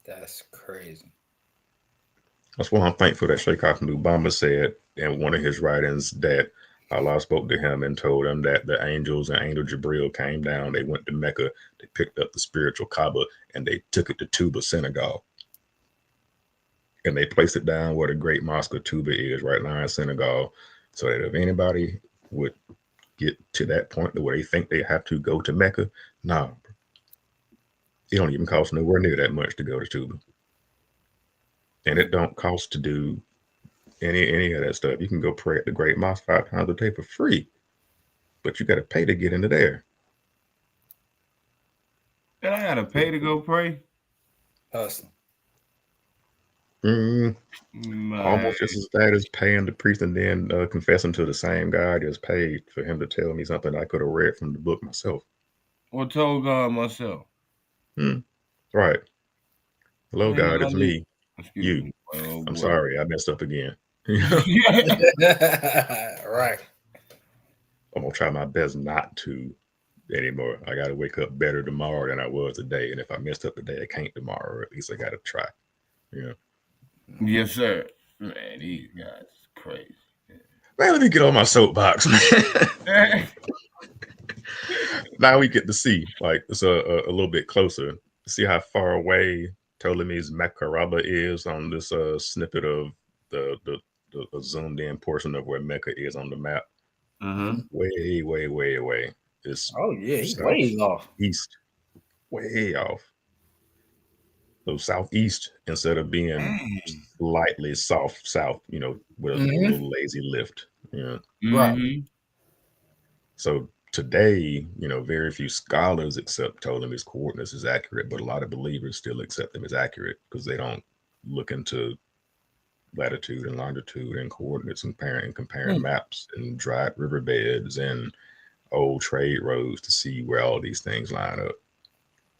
That's crazy. That's why I'm thankful that Cheikh Modibbo said in one of his writings that Allah spoke to him and told him that the angels and Angel Jibril came down, they went to Mecca, they picked up the spiritual Kaaba, and they took it to Tuba, Senegal. And they placed it down where the great mosque of Tuba is, right now in Senegal, so that if anybody would get to that point where they think they have to go to Mecca, nah, it don't even cost nowhere near that much to go to Tuba. And it don't cost to do any of that stuff. You can go pray at the Great Mosque 5 times a day for free, but you got to pay to get into there. And I got to pay to go pray? Hustling. Almost just as bad as paying the priest and then confessing to the same God as paid for him to tell me something I could have read from the book myself. Or told God myself. Right. Hello, God, it's me. You. I'm sorry, I messed up again. Right. I'm gonna try my best not to anymore. I gotta wake up better tomorrow than I was today. And if I messed up today, I can't tomorrow, or at least I gotta try. Yes, sir. Man, these guys crazy. Man, let me get on my soapbox, man. Now we get to see, like, it's a little bit closer. See how far away Ptolemy's MECCA is on this snippet of the zoomed in portion of where Mecca is on the map. Way, way, way away. It's he's way off. East, way off. So southeast instead of being slightly south, with a little lazy lift. Right. So today, very few scholars accept Ptolemy's coordinates as accurate, but a lot of believers still accept them as accurate because they don't look into latitude and longitude and coordinates and comparing maps and dried riverbeds and old trade roads to see where all these things line up.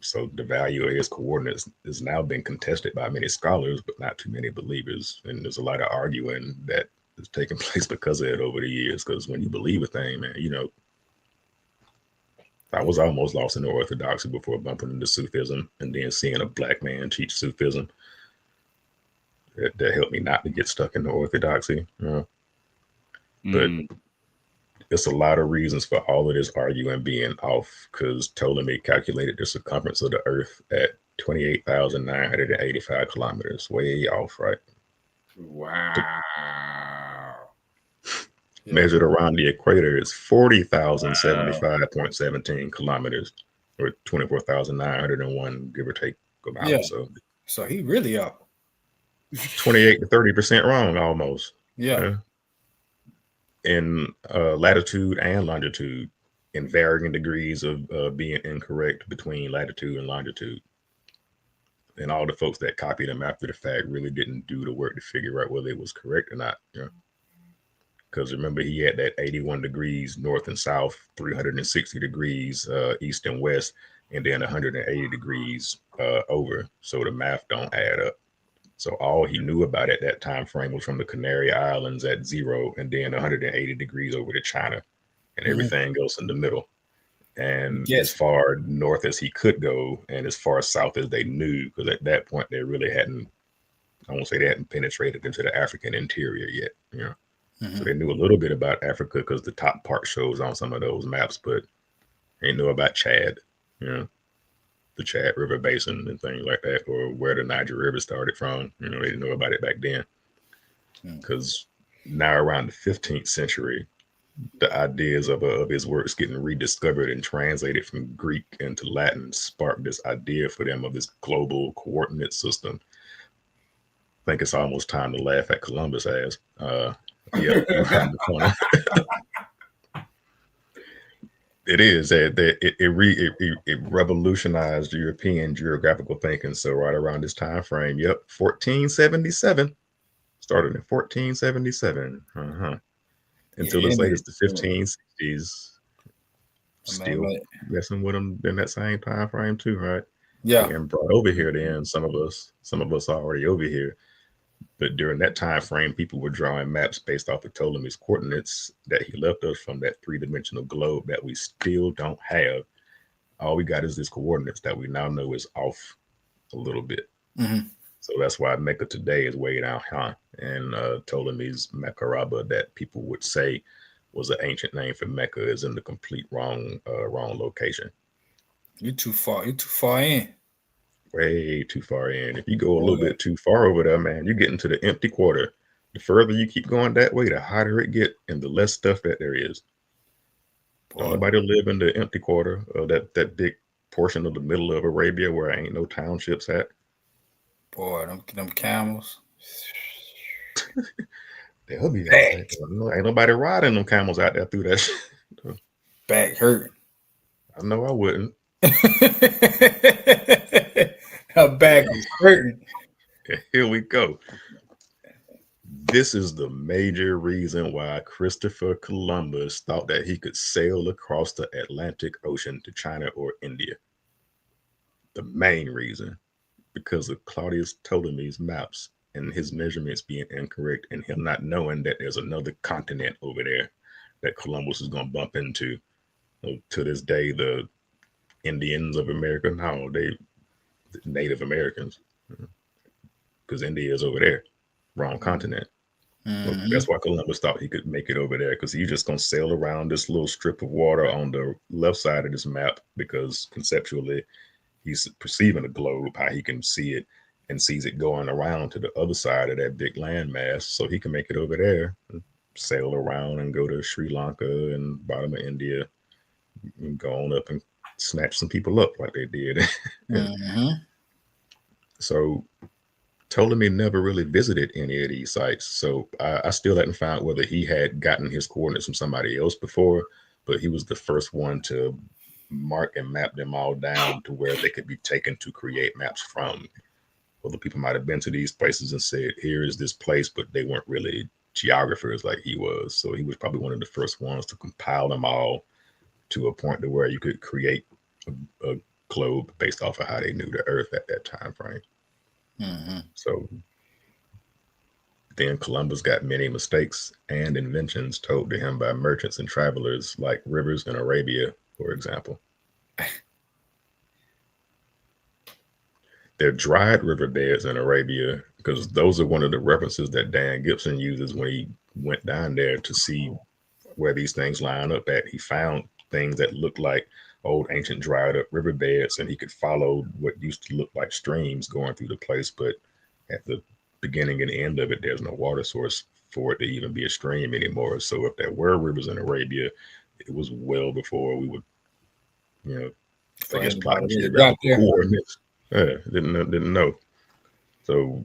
So the value of his coordinates has now been contested by many scholars, but not too many believers. And there's a lot of arguing that has taken place because of it over the years. Because when you believe a thing, man, I was almost lost in the orthodoxy before bumping into Sufism, and then seeing a black man teach Sufism. That helped me not to get stuck in the orthodoxy. But it's a lot of reasons for all of this arguing being off, because Ptolemy calculated the circumference of the Earth at 28,985 kilometers. Way off, right? Wow. Measured around the equator is 40,075.17 kilometers, or 24,901, give or take about. Yeah. So he really up. 28 to 30% wrong almost. Yeah. In latitude and longitude, in varying degrees of being incorrect between latitude and longitude. And all the folks that copied him after the fact really didn't do the work to figure out whether it was correct or not. Because remember, he had that 81 degrees north and south, 360 degrees east and west, and then 180 degrees over. So the math don't add up. So all he knew about at that time frame was from the Canary Islands at 0 and then 180 degrees over to China and everything else in the middle. And as far north as he could go and as far south as they knew, because at that point they really hadn't, I won't say they hadn't penetrated into the African interior yet, you know. So they knew a little bit about Africa because the top part shows on some of those maps, but they knew about Chad, you know, the Chad River Basin and things like that, or where the Niger River started from. You know, they didn't know about it back then. Because now around the 15th century, the ideas of his works getting rediscovered and translated from Greek into Latin sparked this idea for them of this global coordinate system. I think it's almost time to laugh at Columbus as. Yeah, around the corner. It is it revolutionized European geographical thinking. So right around this time frame, 1477, started in 1477, until as late as the 1560s. Still messing with them in that same time frame too, right? Yeah, and brought over here. Then some of us already over here. But during that time frame, people were drawing maps based off of Ptolemy's coordinates that he left us from that three-dimensional globe that we still don't have. All we got is this coordinates that we now know is off a little bit. So that's why Mecca today is way down here. And Ptolemy's Macoraba, that people would say was an ancient name for Mecca, is in the complete wrong location. You're too far. You're too far in. Way too far in. If you go a little bit too far over there, man, you get into the empty quarter. The further you keep going that way, the hotter it get, and the less stuff that there is. Don't nobody live in the empty quarter, that big portion of the middle of Arabia where ain't no townships at. Boy, them camels. They'll be out there. Ain't nobody riding them camels out there through that shit. Back hurting. I know I wouldn't. Her back is hurting. Here we go. This is the major reason why Christopher Columbus thought that he could sail across the Atlantic Ocean to China or India. The main reason, because of Claudius Ptolemy's maps and his measurements being incorrect and him not knowing that there's another continent over there that Columbus is going to bump into. To this day, the Indians of America, no, they Native Americans, because India is over there, wrong continent. Well, that's why Columbus thought he could make it over there, because he's just going to sail around this little strip of water on the left side of this map, because conceptually he's perceiving a globe, how he can see it and sees it going around to the other side of that big landmass, so he can make it over there, and sail around and go to Sri Lanka and bottom of India and go on up and snatch some people up like they did. So Ptolemy never really visited any of these sites. So I still hadn't found whether he had gotten his coordinates from somebody else before, but he was the first one to mark and map them all down to where they could be taken to create maps from. Other people might have been to these places and said, here is this place, but they weren't really geographers like he was. So he was probably one of the first ones to compile them all to a point to where you could create a globe based off of how they knew the Earth at that time frame. So then Columbus got many mistakes and inventions told to him by merchants and travelers, like rivers in Arabia, for example. They're dried riverbeds in Arabia, because those are one of the references that Dan Gibson uses when he went down there to see where these things line up at. He found things that looked like old ancient dried up riverbeds, and he could follow what used to look like streams going through the place, but at the beginning and end of it, there's no water source for it to even be a stream anymore. So if there were rivers in Arabia, it was well before we would, I guess, plot geographical coordinates. Didn't know. So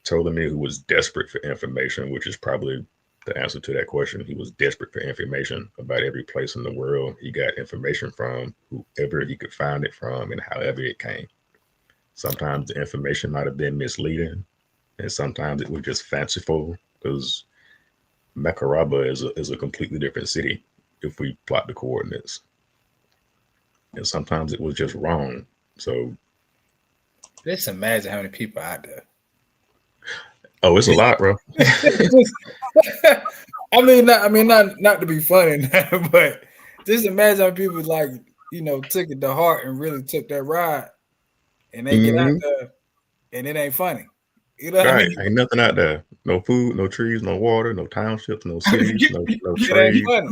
Ptolemy, who was desperate for information, which is probably the answer to that question. He was desperate for information about every place in the world. He got information from whoever he could find it from and however it came. Sometimes the information might have been misleading, and sometimes it was just fanciful, because Macoraba is a completely different city if we plot the coordinates. And sometimes it was just wrong. So just imagine how many people out there. Oh, it's a lot, bro. I mean, not to be funny, but just imagine people like, you know, took it to heart and really took that ride, and they get out there, and it ain't funny. You know what I mean? Ain't nothing out there. No food, no trees, no water, no townships, no cities, no It ain't trade. funny.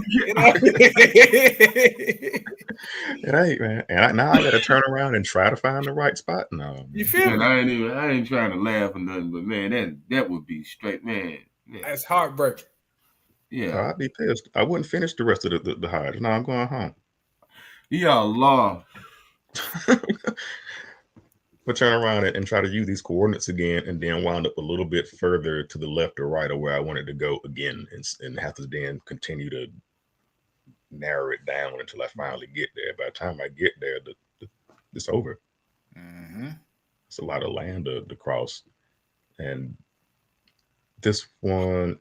It ain't, man. And now I got to turn around and try to find the right spot. No, you feel me? I ain't trying to laugh or nothing, but man, that would be straight, man. That's heartbreaking. Yeah, I'd be pissed. I wouldn't finish the rest of the Hajj. No, I'm going home. Ya Allah. But turn around and try to use these coordinates again, and then wind up a little bit further to the left or right of where I wanted to go again, and have to then continue to narrow it down until I finally get there. By the time I get there, it's over. It's a lot of land to cross. And this one,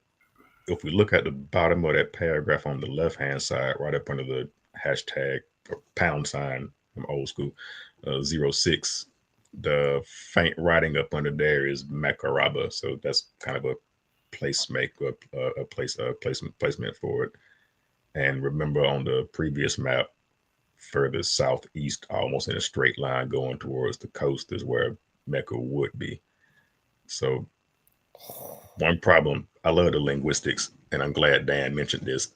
if we look at the bottom of that paragraph on the left hand side, right up under the hashtag or pound sign from old school, 06, the faint writing up under there is Macoraba. So that's kind of a placement for it. And remember, on the previous map, further southeast, almost in a straight line going towards the coast, is where Mecca would be. So one problem, I love the linguistics, and I'm glad Dan mentioned this.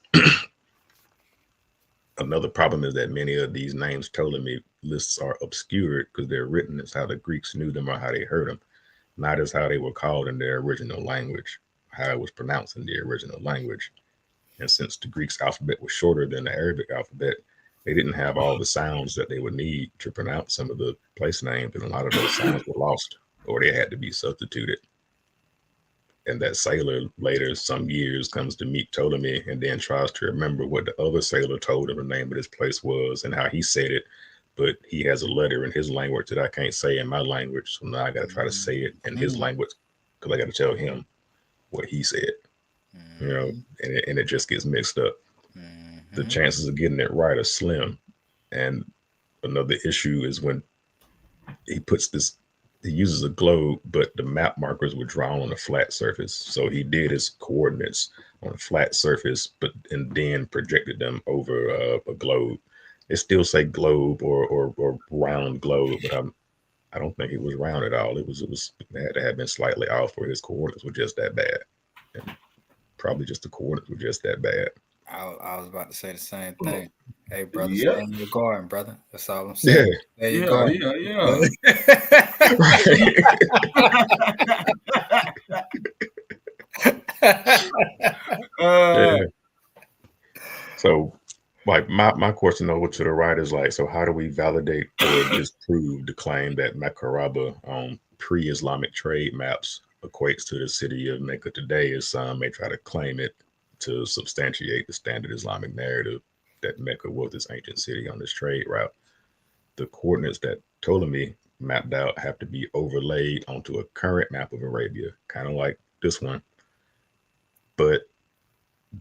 Another problem is that many of these names Ptolemy lists are obscured because they're written as how the Greeks knew them or how they heard them, not as how they were called in their original language, how it was pronounced in the original language. And since the Greek's alphabet was shorter than the Arabic alphabet, they didn't have all the sounds that they would need to pronounce some of the place names, and a lot of those sounds were lost or they had to be substituted. And that sailor later, some years, comes to meet Ptolemy and then tries to remember what the other sailor told him the name of this place was and how he said it. But he has a letter in his language that I can't say in my language. So now I got to try to say it in his language because I got to tell him what he said. You know, and it just gets mixed up. The chances of getting it right are slim. And another issue is when he uses a globe, but the map markers were drawn on a flat surface. So he did his coordinates on a flat surface, and then projected them over a globe. They still say globe or round globe, but I don't think it was round at all. It had to have been slightly off, or his coordinates were just that bad. And probably just the coordinates were just that bad. I was about to say the same thing. Hey, brother, stay in your garden, brother. That's all I'm saying. Yeah. Stay in your garden. Yeah. So, like, my question over to the right is like, so how do we validate or disprove the claim that Macoraba on pre-Islamic trade maps equates to the city of Mecca today, as some may try to claim it to substantiate the standard Islamic narrative that Mecca was this ancient city on this trade route? The coordinates that Ptolemy mapped out have to be overlaid onto a current map of Arabia, kind of like this one. But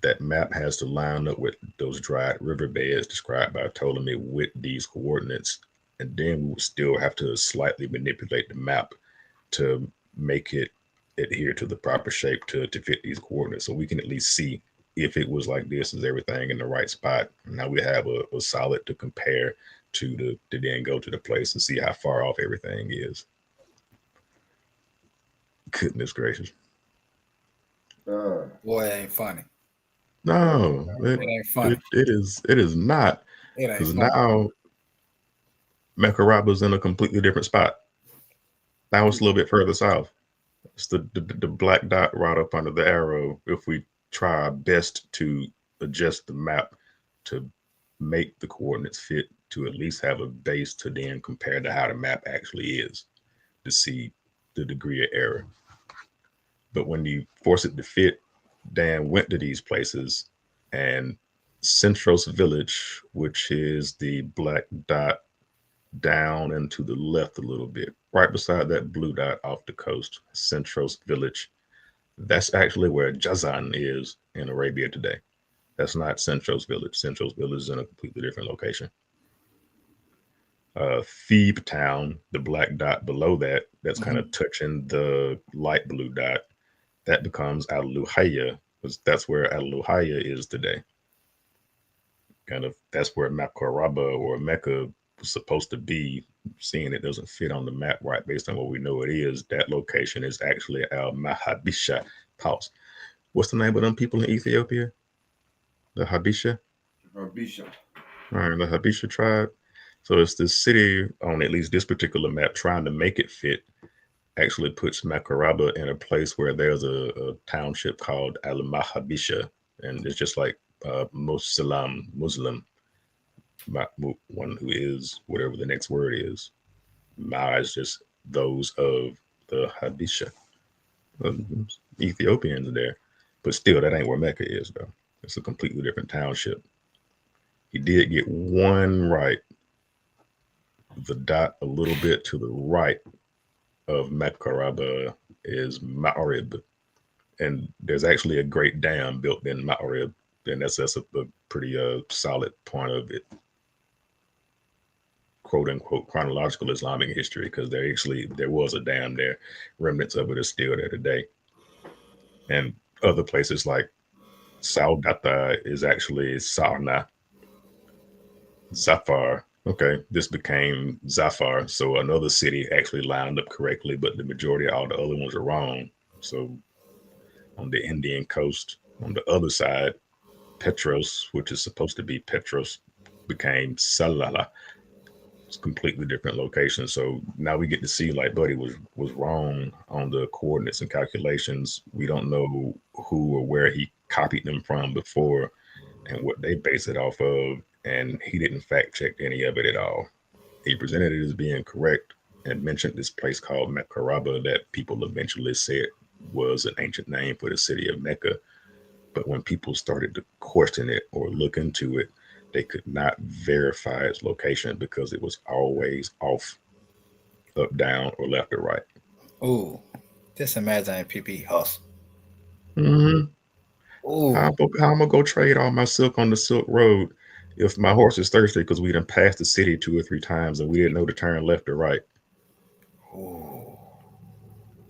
that map has to line up with those dried riverbeds described by Ptolemy with these coordinates. And then we would still have to slightly manipulate the map to make it adhere to the proper shape to fit these coordinates. So we can at least see if it was like this, is everything in the right spot. Now we have a solid to compare to then go to the place and see how far off everything is. Goodness gracious. Boy, it ain't funny. No, it ain't funny. It is not. It ain't Because funny. now Mecaraba's in a completely different spot. Now it's a little bit further south. It's the black dot right up under the arrow. If we try our best to adjust the map to make the coordinates fit, to at least have a base to then compare to how the map actually is, to see the degree of error. But when you force it to fit, Dan went to these places, and Centros Village, which is the black dot down and to the left a little bit, right beside that blue dot off the coast, Centros Village, that's actually where Jazan is in Arabia today. That's not Centros Village. Centros Village is in a completely different location. Thebe Town, the black dot below that, that's kind of touching the light blue dot. that becomes Al-Luhayya, because that's where Al-Luhayya is today. Kind of, that's where Macoraba or Mecca was supposed to be. Seeing it doesn't fit on the map right based on what we know it is. That location is actually Al-Mahabisha. Pause. What's the name of them people in Ethiopia? The Habisha? Habisha. All right, the Habisha tribe. So it's this city on at least this particular map trying to make it fit. Actually puts Macoraba in a place where there's a township called Al-Mahabisha. And it's just like Muslim, one who is whatever the next word is. Ma is just those of the Habisha. Ethiopians there. But still, that ain't where Mecca is, though. It's a completely different township. He did get one right. The dot a little bit to the right of Macoraba is Ma'arib. And there's actually a great dam built in Ma'arib. And that's a pretty solid point of it, quote unquote, chronological Islamic history, because there was a dam there. Remnants of it are still there today. And other places like Saudata is actually Sarna. Zafar. Okay, this became Zafar. So another city actually lined up correctly, but the majority of all the other ones are wrong. So on the Indian coast, on the other side, Petros, which is supposed to be Petros, became Salala. It's completely different location. So now we get to see, like Buddy was wrong on the coordinates and calculations. We don't know who or where he copied them from before and what they base it off of. And he didn't fact check any of it at all. He presented it as being correct and mentioned this place called Macoraba that people eventually said was an ancient name for the city of Mecca. But when people started to question it or look into it, they could not verify its location because it was always off, up, down, or left or right. Ooh, just imagine PP hustle. Mm-hmm. Ooh. How I'm gonna go trade all my silk on the Silk Road if my horse is thirsty because we done passed the city 2 or 3 times and we didn't know to turn left or right? Ooh.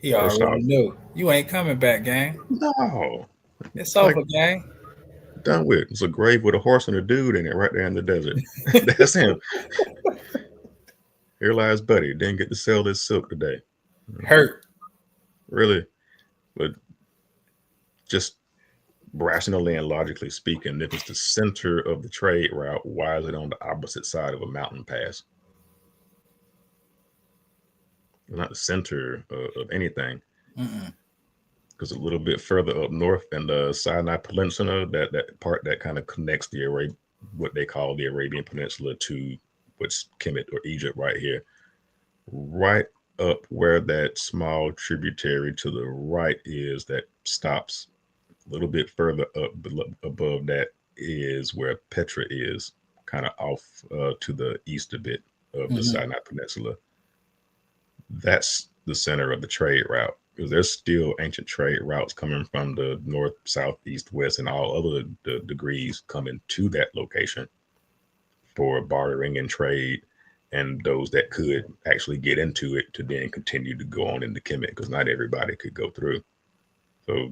He already knew. You ain't coming back, gang. No. It's over, gang. Done with. It's a grave with a horse and a dude in it right there in the desert. That's him. Here lies Buddy. Didn't get to sell this silk today. Hurt. Really. But just rationally and logically speaking, if it's the center of the trade route, why is it on the opposite side of a mountain pass? Not the center of anything. Because a little bit further up north in the Sinai Peninsula, that part that kind of connects what they call the Arabian Peninsula to what's Kemet or Egypt right here. Right up where that small tributary to the right is that stops a little bit further up above that is where Petra is, kind of off to the east a bit of the Sinai Peninsula. That's the center of the trade route. Because there's still ancient trade routes coming from the north, south, east, west, and all other degrees coming to that location for bartering and trade, and those that could actually get into it to then continue to go on into Kemet, because not everybody could go through. So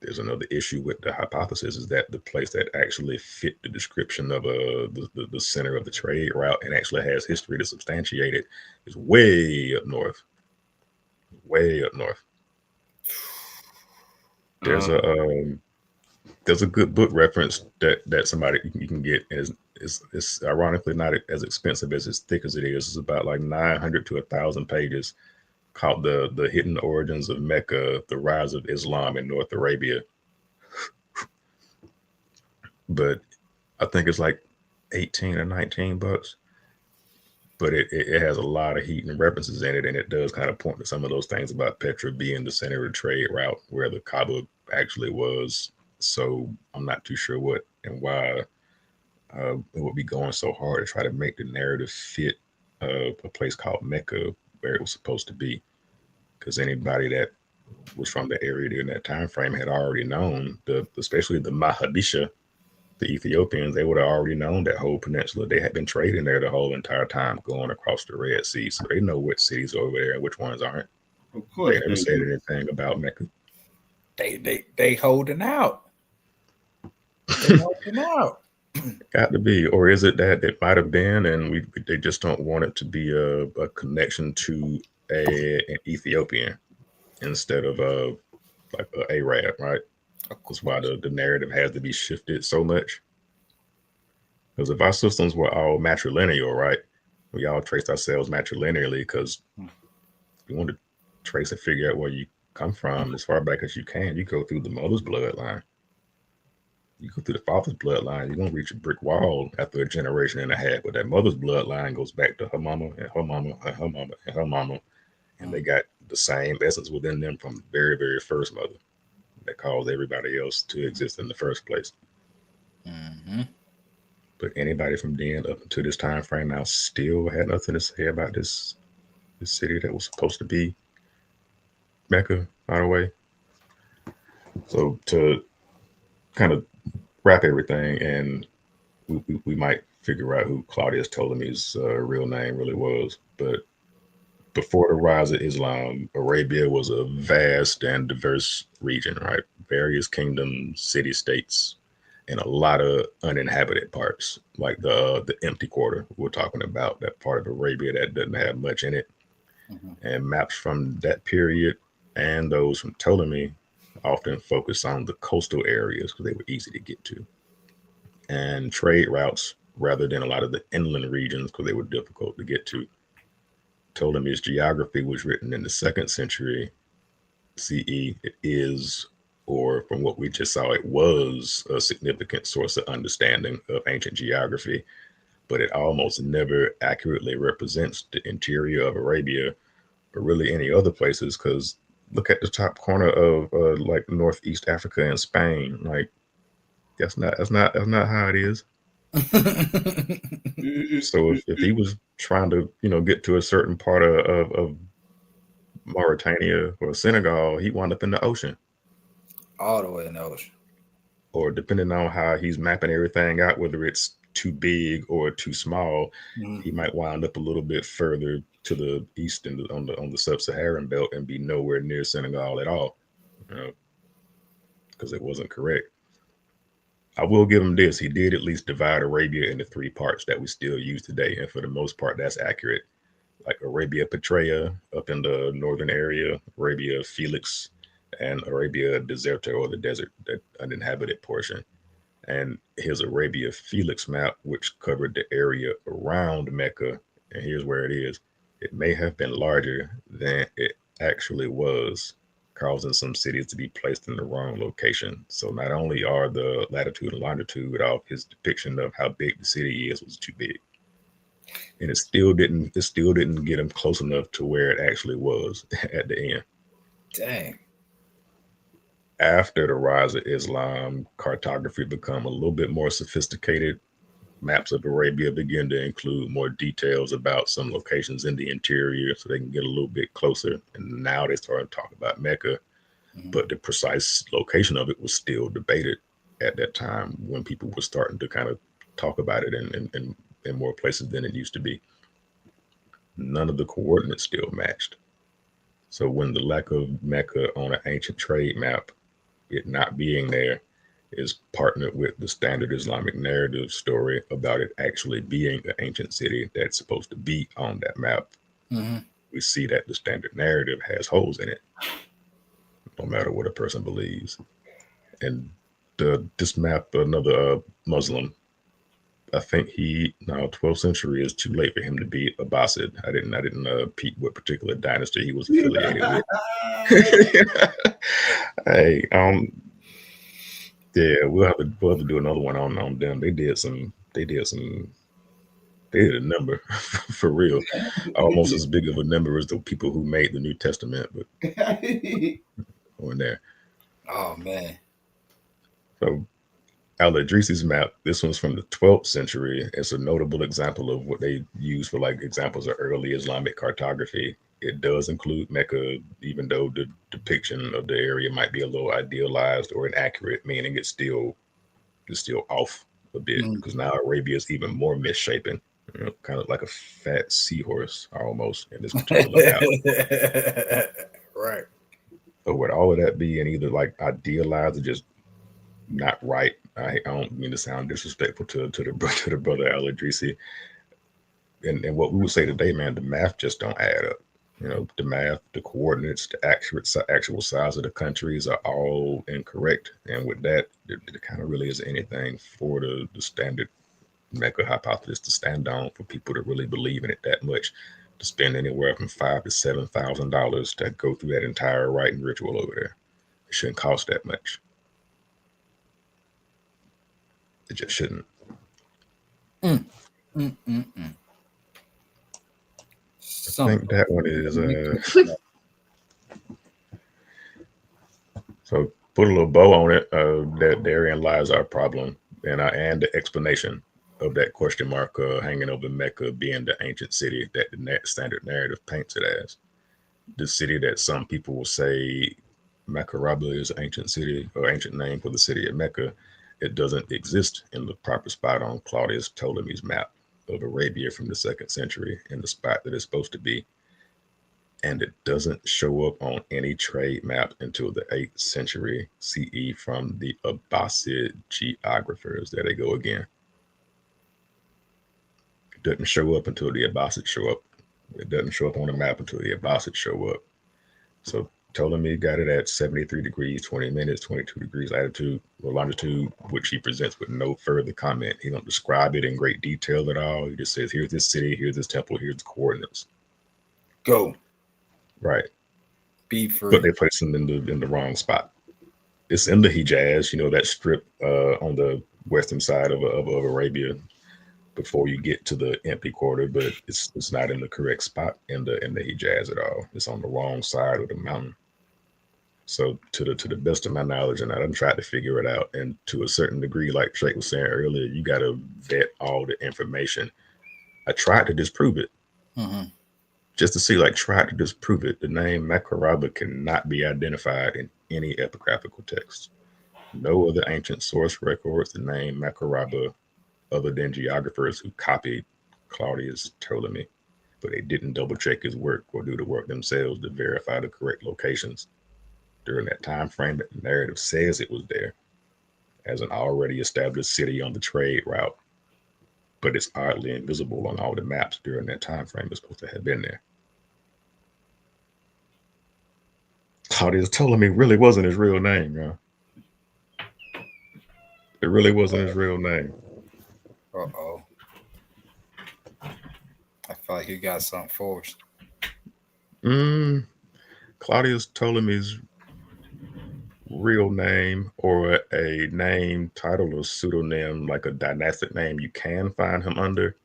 there's another issue with the hypothesis is that the place that actually fit the description of the center of the trade route and actually has history to substantiate it is way up north. Way up north. There's a good book reference that somebody you can get. It's ironically not as expensive as thick as it is. It's about like 900 to 1,000 pages, called the Hidden Origins of Mecca: The Rise of Islam in North Arabia. But I think it's like 18 or 19 bucks. But it has a lot of heat and references in it, and it does kind of point to some of those things about Petra being the center of the trade route where the Kaaba actually was. So I'm not too sure what and why it would be going so hard to try to make the narrative fit a place called Mecca where it was supposed to be. Because anybody that was from the area during that time frame had already known, especially the Mahabisha, the Ethiopians, they would have already known that whole peninsula. They had been trading there the whole entire time, going across the Red Sea. So they know which cities are over there and which ones aren't. Of course. They never said anything about Mecca. They holding out. They holding out. Got to be, or is it that it might have been, and they just don't want it to be a connection to an Ethiopian instead of like an Arab, right? That's why the narrative has to be shifted so much. Because if our systems were all matrilineal, right, we all traced ourselves matrilineally because you want to trace and figure out where you come from as far back as you can. You go through the mother's bloodline. You go through the father's bloodline, you're going to reach a brick wall after a generation and a half. But that mother's bloodline goes back to her mama and her mama and her mama and her mama. And they got the same essence within them from the very, very first mother that caused everybody else to exist in the first place. Mm-hmm. But anybody from then up to this time frame now still had nothing to say about this city that was supposed to be Mecca, by the way. So to kind of wrap everything, and we might figure out who Claudius Ptolemy's real name really was. But before the rise of Islam, Arabia was a vast and diverse region, right? Various kingdoms, city-states, and a lot of uninhabited parts, like the empty quarter we're talking about, that part of Arabia that doesn't have much in it. Mm-hmm. And maps from that period and those from Ptolemy often focus on the coastal areas because they were easy to get to, and trade routes rather than a lot of the inland regions because they were difficult to get to. Ptolemy's geography was written in the 2nd century CE. It is, or from what we just saw, it was a significant source of understanding of ancient geography, but it almost never accurately represents the interior of Arabia or really any other places. Because look at the top corner of like Northeast Africa and Spain. Like that's not how it is. So if he was trying to get to a certain part of Mauritania or Senegal, he wound up in the ocean. All the way in the ocean. Or depending on how he's mapping everything out, whether it's too big or too small, he might wind up a little bit further to the east and on the sub-Saharan belt and be nowhere near Senegal at all, because it wasn't correct. I will give him this. He did at least divide Arabia into 3 parts that we still use today. And for the most part, that's accurate. Like Arabia Petraea up in the northern area, Arabia Felix, and Arabia Deserta, or the desert, that uninhabited portion. And his Arabia Felix map, which covered the area around Mecca, and here's where it is. It may have been larger than it actually was, causing some cities to be placed in the wrong location. So not only are the latitude and longitude of his depiction of how big the city is was too big, and it still didn't get him close enough to where it actually was at the end. Dang. After the rise of Islam, cartography became a little bit more sophisticated. Maps of Arabia begin to include more details about some locations in the interior so they can get a little bit closer. And now they start to talk about Mecca, but the precise location of it was still debated at that time when people were starting to kind of talk about it in more places than it used to be. None of the coordinates still matched. So when the lack of Mecca on an ancient trade map, it not being there, is partnered with the standard Islamic narrative story about it actually being an ancient city that's supposed to be on that map, we see that the standard narrative has holes in it, no matter what a person believes. And this map, another Muslim, I think 12th century is too late for him to be Abbasid. I didn't peep what particular dynasty he was affiliated with. Hey, yeah, we'll have to do another one on them. They did a number for real, almost as big of a number as the people who made the New Testament, but on there. Oh man. So Al-Idrisi's map, this one's from the 12th century. It's a notable example of what they use for like examples of early Islamic cartography. It does include Mecca, even though the depiction of the area might be a little idealized or inaccurate, meaning it's still off a bit, because now Arabia is even more misshapen, kind of like a fat seahorse almost in this particular map. Right. Or would all of that be in either like idealized or just not right? I don't mean to sound disrespectful to the brother Aladrisi. And what we would say today, man, the math just don't add up. You know, the math, the coordinates, the actual size of the countries are all incorrect. And with that, it kind of really is anything for the standard MECCA hypothesis to stand on for people to really believe in it that much, to spend anywhere from $5,000 to $7,000 to go through that entire writing ritual over there. It shouldn't cost that much. It just shouldn't. I think that one is so put a little bow on it. That therein lies our problem, and the explanation of that question mark hanging over Mecca being the ancient city that the standard narrative paints it as. The city that some people will say Macoraba is ancient city or ancient name for the city of Mecca. It doesn't exist in the proper spot on Claudius Ptolemy's map of Arabia from the 2nd century in the spot that it's supposed to be. And it doesn't show up on any trade map until the 8th century CE from the Abbasid geographers. There they go again. It doesn't show up until the Abbasids show up. It doesn't show up on the map until the Abbasids show up. So Ptolemy got it at 73 degrees, 20 minutes, 22 degrees latitude or longitude, which he presents with no further comment. He don't describe it in great detail at all. He just says, here's this city, here's this temple, here's the coordinates. Go. Right. Be free. But they place him in the wrong spot. It's in the Hijaz, you know, that strip on the western side of Arabia before you get to the empty quarter, but it's not in the correct spot in the Hijaz at all. It's on the wrong side of the mountain. So to the best of my knowledge, and I done tried to figure it out, and to a certain degree, like Cheikh was saying earlier, you got to vet all the information. I tried to disprove it. Just to see, tried to disprove it. The name Macoraba cannot be identified in any epigraphical text. No other ancient source records the name Macoraba other than geographers who copied Claudius Ptolemy, but they didn't double check his work or do the work themselves to verify the correct locations during that time frame that the narrative says it was there as an already established city on the trade route, but it's oddly invisible on all the maps during that time frame it's supposed to have been there. Claudius Ptolemy really wasn't his real name, yo. It really wasn't his real name. Uh-oh. I feel like you got something forced. Claudius Ptolemy's real name, or a name, title, or pseudonym, like a dynastic name you can find him under,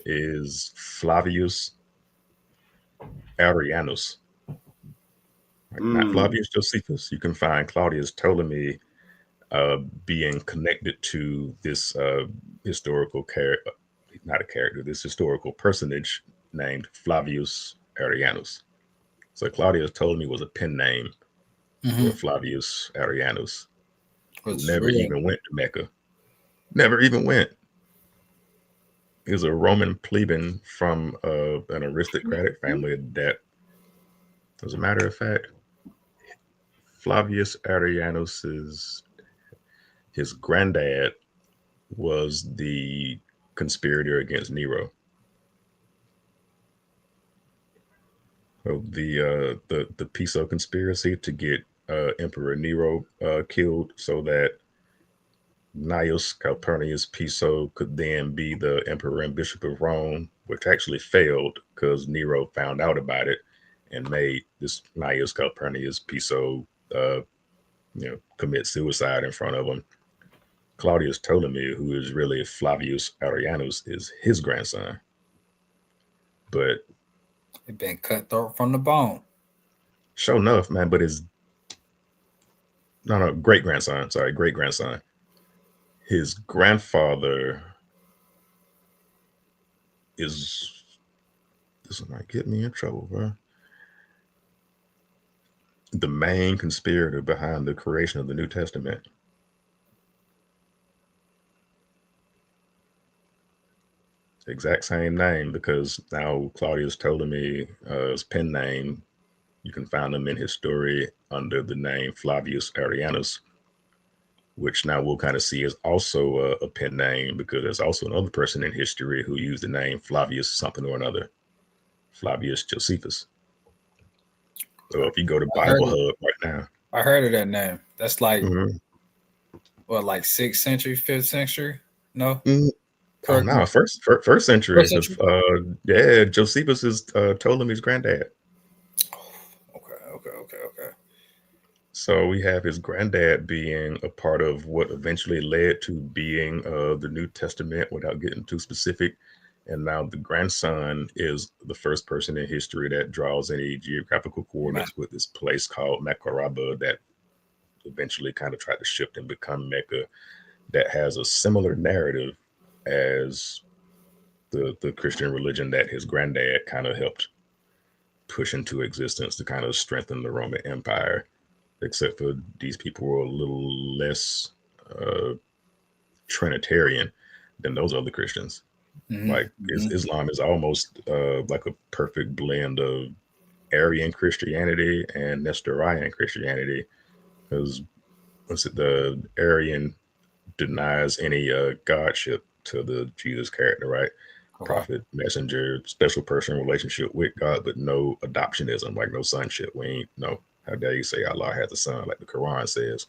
is Flavius Arrianus. Not Flavius Josephus. You can find Claudius Ptolemy being connected to this historical character, not a character, this historical personage named Flavius Arrianus. So Claudius Ptolemy was a pen name for Flavius Arrianus, who never even went to Mecca. Never even went. He was a Roman plebeian from an aristocratic family that, as a matter of fact, Flavius Arrianus' his granddad was the conspirator against Nero. So the Piso conspiracy to get Emperor Nero killed so that Gnaeus Calpurnius Piso could then be the emperor and bishop of Rome, which actually failed because Nero found out about it and made this Gnaeus Calpurnius Piso commit suicide in front of him. Claudius Ptolemy, who is really Flavius Arrianus, is his grandson. But it been cutthroat from the bone. Sure enough, man, but his great grandson. His grandfather this might get me in trouble, bro. The main conspirator behind the creation of the New Testament. Exact same name, because now Claudius Ptolemy, his pen name, you can find him in his story under the name Flavius Arrianus, which now we'll kind of see is also a pen name, because there's also another person in history who used the name Flavius something or another, Flavius Josephus. So if you go to Bible Hub right now, I heard of that name. That's like what, like 6th century, 5th century? No. Oh no, first century. First century? Yeah, Josephus is Ptolemy's granddad. Okay. So we have his granddad being a part of what eventually led to being the New Testament, without getting too specific. And now the grandson is the first person in history that draws any geographical coordinates with this place called Macoraba that eventually kind of tried to shift and become Mecca, that has a similar narrative as the Christian religion that his granddad kind of helped push into existence to kind of strengthen the Roman Empire, except for these people were a little less Trinitarian than those other Christians. Like Islam is almost like a perfect blend of Arian Christianity and Nestorian Christianity, because the Arian denies any godship to the Jesus character, right? Prophet, messenger, special person relationship with God, but no adoptionism, like no sonship. We ain't no, how dare you say Allah has a son, like the Quran says.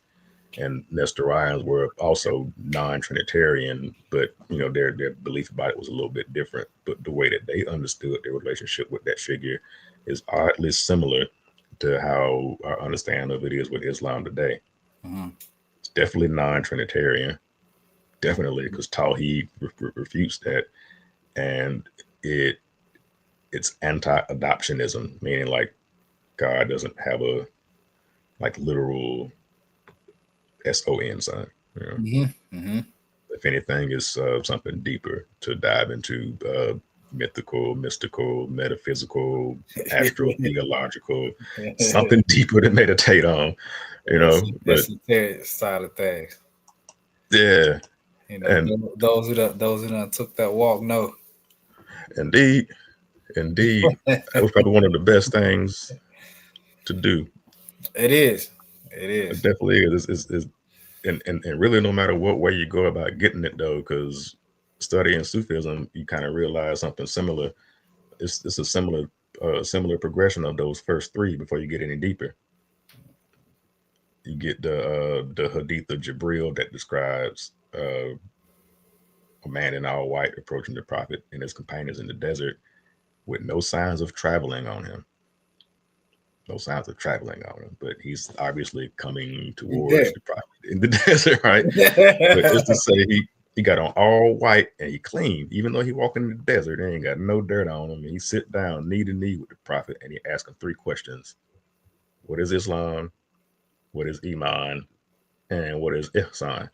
And Nestorians were also non-Trinitarian, but their belief about it was a little bit different. But the way that they understood their relationship with that figure is oddly similar to how our understanding of it is with Islam today. It's definitely non-Trinitarian, definitely, because Tawhid refutes that, and it's anti-adoptionism, meaning like God doesn't have a like literal SON son. If anything, is something deeper to dive into, mythical, mystical, metaphysical, astral, theological, something deeper to meditate on. That's the side of things. Yeah, and those who done took that walk know. Indeed. That was probably one of the best things to do. It is. It definitely is. And really, no matter what way you go about getting it, though, because studying Sufism, you kind of realize something similar. It's a similar progression of those first three before you get any deeper. You get the Hadith of Jibril that describes a man in all white approaching the Prophet and his companions in the desert with no signs of traveling on him. But he's obviously coming towards the Prophet in the desert, right? But just to say he got on all white and he clean, even though he walking in the desert, he ain't got no dirt on him. And he sit down knee to knee with the Prophet and he ask him 3 questions. What is Islam? What is Iman? And what is Ihsan?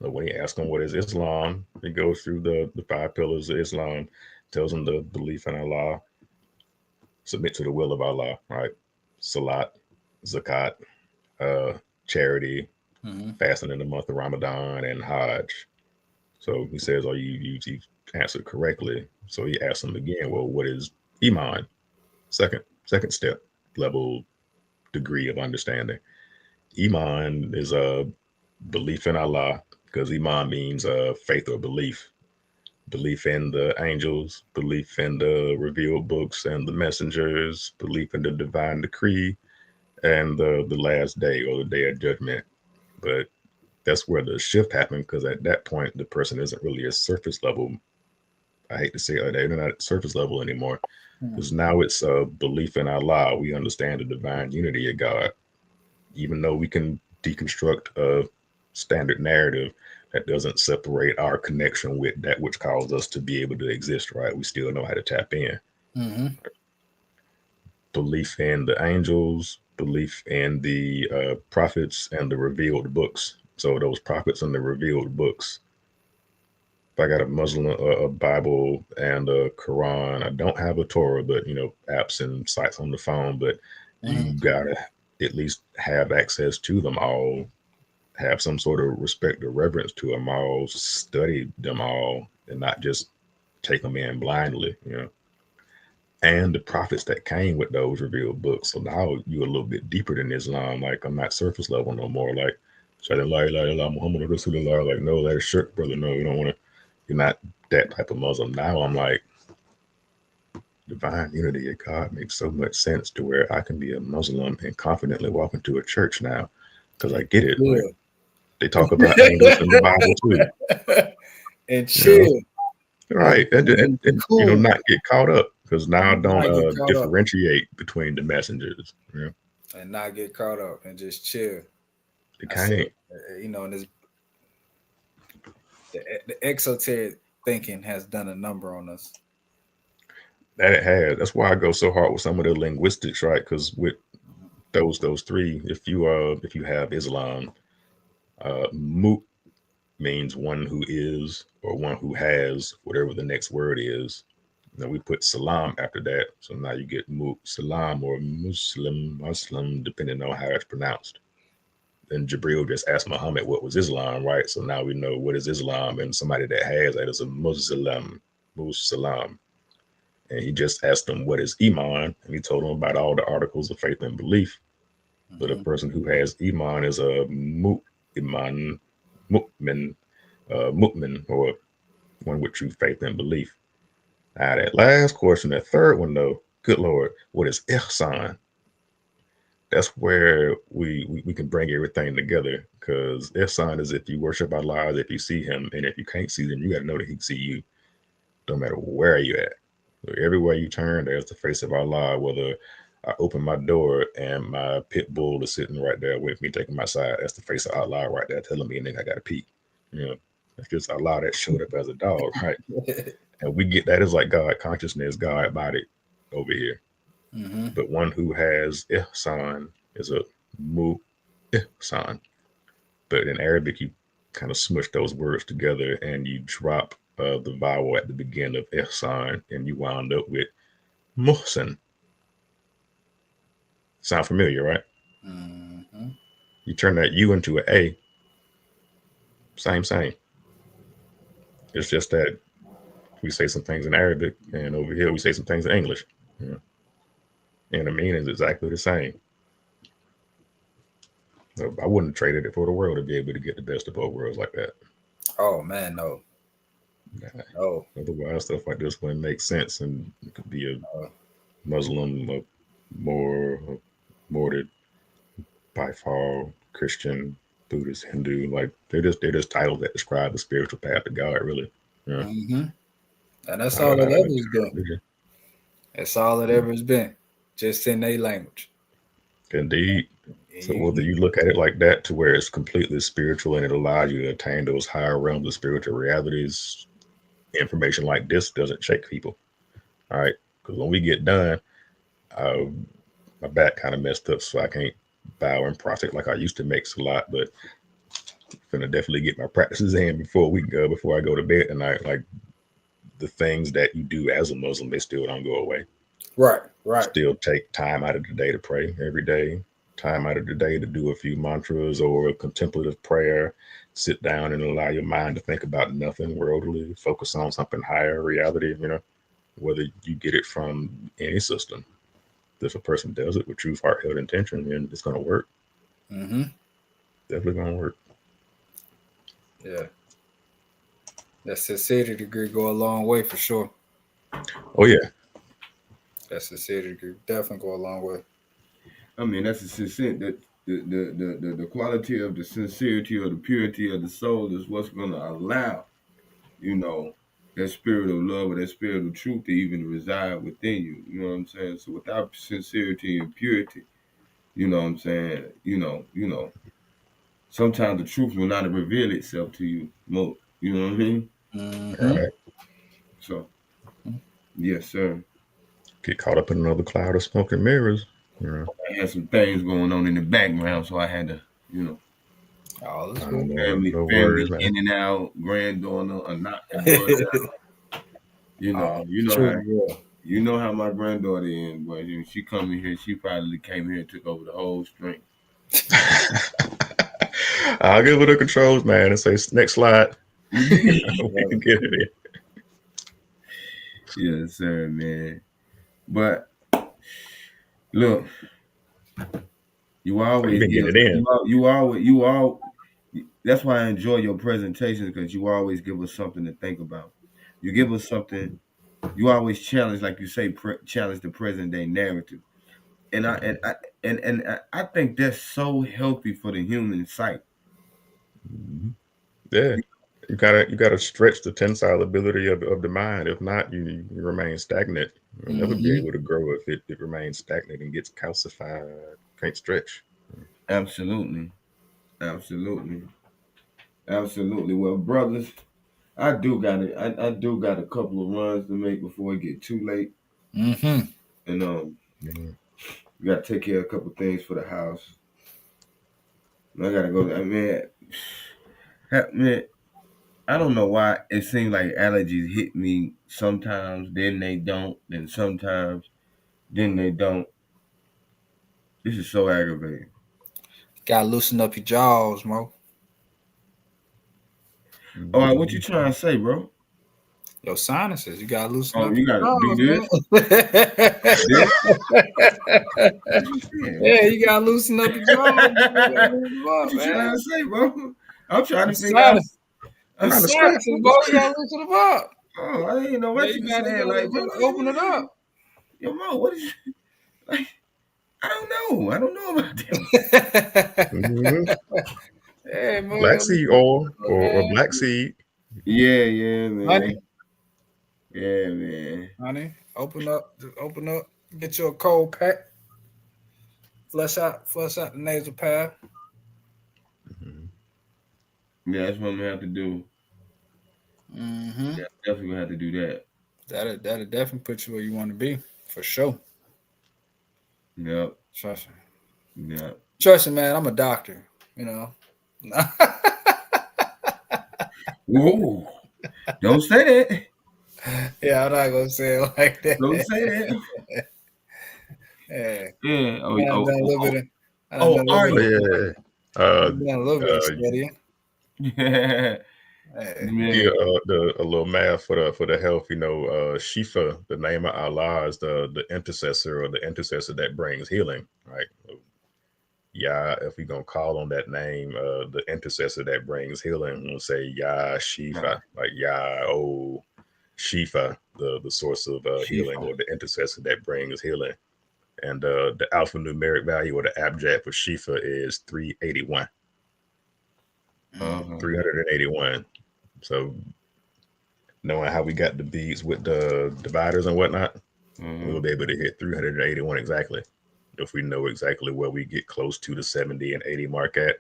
So when he asks him what is Islam, he goes through the 5 pillars of Islam, tells him the belief in Allah, submit to the will of Allah, right? Salat, zakat, charity, fasting in the month of Ramadan, and Hajj. So he says, you answered correctly. So he asks him again, well, what is Iman? Second step, level, degree of understanding. Iman is a belief in Allah, because Iman means faith or belief. Belief in the angels, belief in the revealed books and the messengers, belief in the divine decree, and the last day or the day of judgment. But that's where the shift happened, because at that point, the person isn't really a surface level. I hate to say it, they're not at surface level anymore, because now it's a belief in Allah. We understand the divine unity of God. Even though we can deconstruct a standard narrative that doesn't separate our connection with that which caused us to be able to exist, right? We still know how to tap in. Belief in the angels, belief in the prophets and the revealed books. So those prophets and the revealed books. If I got a Muslim, a Bible and a Quran, I don't have a Torah, but apps and sites on the phone, but you gotta at least have access to them all, have some sort of respect or reverence to them all, study them all, and not just take them in blindly, and the prophets that came with those revealed books. So now you're a little bit deeper than Islam. Like, I'm not surface level no more. Like, Muhammad Rasulullah. Like, no, that's shirk, brother. No, you don't want to. You're not that type of Muslim. Now I'm like, divine unity of God makes so much sense to where I can be a Muslim and confidently walk into a church now because I get it. Like, they talk about angels in the Bible too. And chill. Right. And cool. Not get caught up, because now I don't differentiate between the messengers. And not get caught up and just chill. It can't. And this the exoteric thinking has done a number on us. That it has. That's why I go so hard with some of the linguistics, right? Because with those three, if you have Islam, mu means one who is or one who has whatever the next word is. Now we put salam after that, so now you get salam or Muslim, depending on how it's pronounced. Then Jibril just asked Muhammad what was Islam, right? So now we know what is Islam, and somebody that has that is a Muslim. And he just asked them what is Iman, and he told them about all the articles of faith and belief. But a person who has Iman is a mu'min, or one with true faith and belief. Now that last question, that third one though, good Lord, what is ihsan? That's where we can bring everything together, because ihsan is if you worship Allah, if you see him, and if you can't see them, you got to know that he can see you, no matter where you're at. So everywhere you turn, there's the face of Allah. Whether I open my door and my pit bull is sitting right there with me, taking my side, that's the face of Allah right there, telling me, nigga, I gotta pee. It's just Allah that showed up as a dog, right? And we get that as like God consciousness, God body over here. But one who has ihsan is a ihsan. But in Arabic, you kind of smush those words together and you drop the vowel at the beginning of ihsan, and you wound up with muhsin. Sound familiar, right? You turn that U into an A. Same. It's just that we say some things in Arabic, and over here we say some things in English. And the meaning is exactly the same. So I wouldn't have traded it for the world to be able to get the best of both worlds like that. Oh man, no. No. Otherwise, stuff like this wouldn't make sense, and it could be a Muslim, a more by far Christian, Buddhist, Hindu. Like they're just titles that describe the spiritual path of God, really. And that's all it ever has been. That's all it ever has been, just in their language. Indeed. So whether you look at it like that, to where it's completely spiritual and it allows you to attain those higher realms of spiritual realities, information like this doesn't shake people. All right, because when we get done, my back kind of messed up, so I can't bow and prostrate like I used to make a lot. But I'm gonna definitely get my practices in before I go to bed tonight. Like the things that you do as a Muslim, they still don't go away. Right. Still take time out of the day to pray every day. Time out of the day to do a few mantras or a contemplative prayer. Sit down and allow your mind to think about nothing worldly. Focus on something higher, reality. Whether you get it from any system. If a person does it with true heartfelt intention, then it's going to work. Definitely going to work. Yeah. That sincerity degree go a long way for sure. Oh yeah. That sincerity degree definitely go a long way. I mean, that's the sincerity. The quality of the sincerity or the purity of the soul is what's going to allow, that spirit of love or that spirit of truth to even reside within you. You know what I'm saying? So without sincerity and purity, you know what I'm saying? Sometimes the truth will not reveal itself to you more. You know what I mean? Right. So, yes, sir. Get caught up in another cloud of smoke and mirrors. I had some things going on in the background, so I had to, family worries, in and out, granddaughter, a knock the door down. You know how my granddaughter is, but when she come in here, she probably came here and took over the whole string. I'll give her the controls, man, and say next slide. We can get it in. Yes, sir, man. But look, you always been give getting it in. you all. That's why I enjoy your presentations because you always give us something to think about. You give us something. You always challenge, like you say, challenge the present day narrative, and I think that's so healthy for the human psyche. Mm-hmm. Yeah. You gotta stretch the tensile ability of the mind. If not, you remain stagnant. You'll never be able to grow if it remains stagnant and gets calcified. Can't stretch. Absolutely, absolutely, absolutely. Well, brothers, I do got a couple of runs to make before it get too late, and we got to take care of a couple of things for the house. I gotta go. Man, I don't know why it seems like allergies hit me sometimes, then they don't, then sometimes, then they don't. This is so aggravating. Gotta loosen up your jaws, Mo. All right, what you trying to say, bro? Your sinuses. You gotta loosen Oh, up you your gotta do jaws, this. This? What you saying? Yeah, you gotta loosen up your jaws. What you trying to say, bro? I'm trying The to figure out. sinuses, I'm trying to scratch. sinuses, bro. You gotta loosen them up. Oh, I didn't know Yeah, what you you were gotta, you saying. gotta, Like, you bro, gotta open it up. yo, Mo, what is you? Like, I don't know. I don't know about them. Hey, man, Black seed oil or man. black seed. Yeah, man. Honey, Yeah, man. honey, open up. Just open up. Get you a cold pack. Flush out the nasal path. Yeah, that's what I'm gonna have to do. Yeah, definitely gonna have to do that. That'll definitely put you where you want to be, for sure. Yep. Trust me. Yep. Trust me, man. I'm a doctor. You know. Whoa! Don't say that. Yeah, I'm not gonna say it like that. Don't say that. Yeah, Yeah. I done done a little bit of, I done Oh, done a are little bit, you? Yeah. I done done a little bit of studying. Yeah. Hey, Yeah, Man. a little math for the health. Shifa, the name of Allah, is the intercessor or the intercessor that brings healing, right? Yeah, if we're gonna call on that name, the intercessor that brings healing, we'll say Yah Shifa, like Yah oh Shifa, the source of healing, or the intercessor that brings healing. And the alphanumeric value or the abjad for Shifa is 381. 381. So knowing how we got the beads with the dividers and whatnot, we'll be able to hit 381 exactly. If we know exactly where we get close to the 70 and 80 mark at,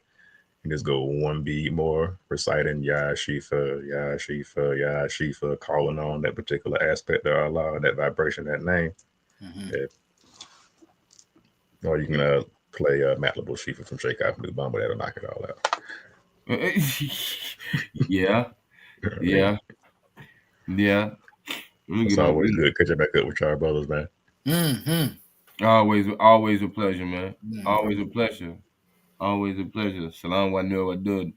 and just go one bead more, reciting Ya Shifa, Ya Shifa, Ya Shifa, calling on that particular aspect of Allah, that vibration, that name. Yeah. Or you can play Matlabo Shifa from Chèikh Modibbo, but that'll knock it all out. Yeah. Yeah. Yeah. Let me It's get on. always good catching back up with y'all brothers, man. Always a pleasure, man. Always a pleasure. Always a pleasure. Salam wa nur wa dud.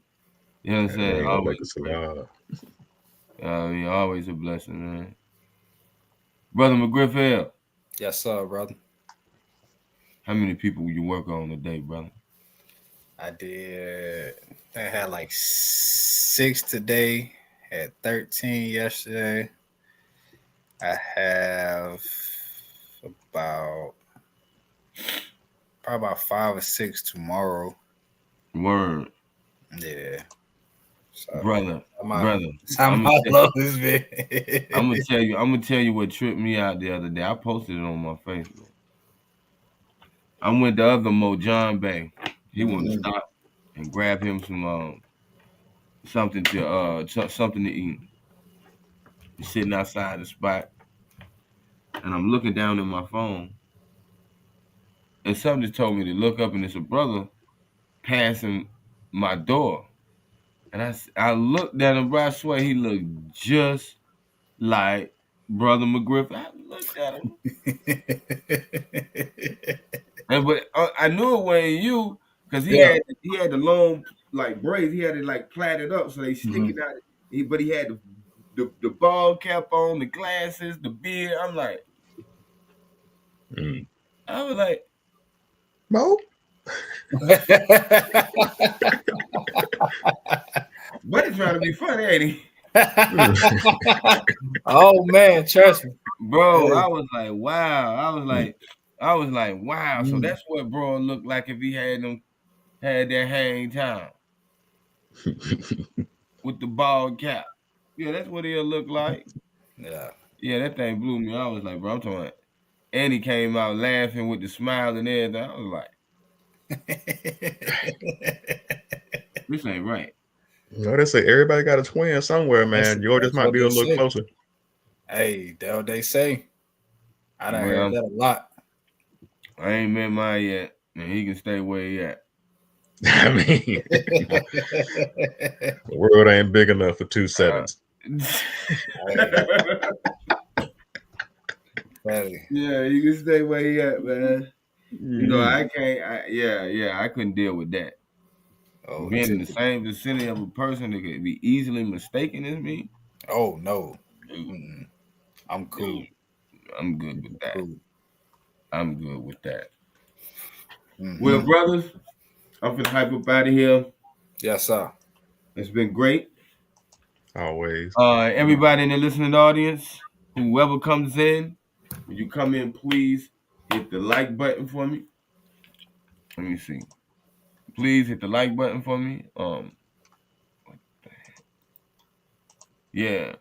You know what I'm saying? Always a pleasure. Always a blessing, man. Brother McGriff, yes, sir, brother. how many people you work on today, brother? I did. I had like 6 today. Had 13 yesterday. I have about probably about 5 or 6 tomorrow. Word. Yeah. So, Brother. I'm gonna tell you what tripped me out the other day. I posted it on my Facebook. I went the other Mo John Bay. He wanted to stop and grab him some something to eat. He's sitting outside the spot, and I'm looking down at my phone, and something just told me to look up, and it's a brother passing my door, and I looked at him, bro. I swear he looked just like Brother McGriff. I looked at him, but I knew it wasn't you because he had the long like braids. He had it like plaited up, so they sticking out. But he had the ball cap on, the glasses, the beard. I'm like, I was like, Mo? Buddy trying to be funny, ain't he? Oh man, trust me, Bro. hey. I was like, wow. I was like, wow. So that's what bro looked like if he had that hang time with the bald cap. Yeah, that's what he'll look like. Yeah, that thing blew me. I was like, bro, I'm talking about. And he came out laughing with the smile and everything. I was like, this ain't right. No, they say everybody got a twin somewhere, man. Yours just might be a little closer. Hey, that's what they say. I done heard that a lot. I ain't met mine yet, and he can stay where he at. I mean, the world ain't big enough for 2 sevens. Yeah, you can stay where he at, man. You know, I can't. I couldn't deal with that. Being in the same vicinity of a person that could be easily mistaken as me. Oh no, I'm cool. I'm good with that. I'm good with that. Well, brothers, I'm finna hype up out of here. Yes, sir. It's been great. Always. Everybody in the listening audience, whoever comes in, when you come in, please hit the like button for me. Let me see. Please hit the like button for me. Yeah.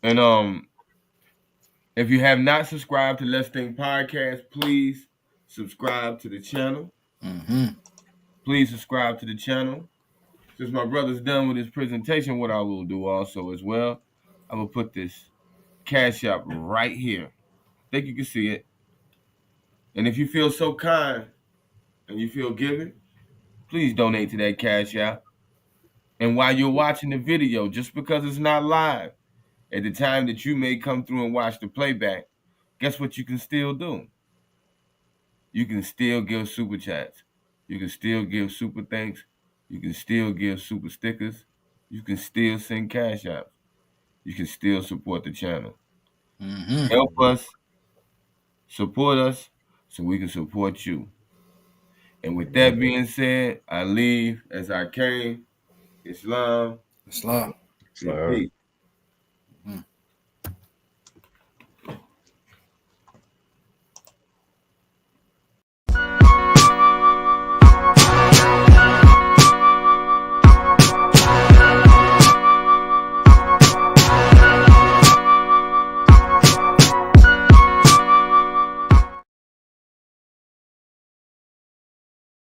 And if you have not subscribed to Let's Think Podcast, please subscribe to the channel. Please subscribe to the channel. Since my brother's done with his presentation, what I will do also as well, I will put this Cash App right here. I think you can see it. And if you feel so kind and you feel giving, please donate to that Cash App. And while you're watching the video, just because it's not live, at the time that you may come through and watch the playback, guess what you can still do? You can still give super chats. You can still give super thanks. You can still give super stickers. You can still send Cash Apps. You can still support the channel. Help us, support us, so we can support you. And with that being said, I leave as I came. Islam. Islam. Peace.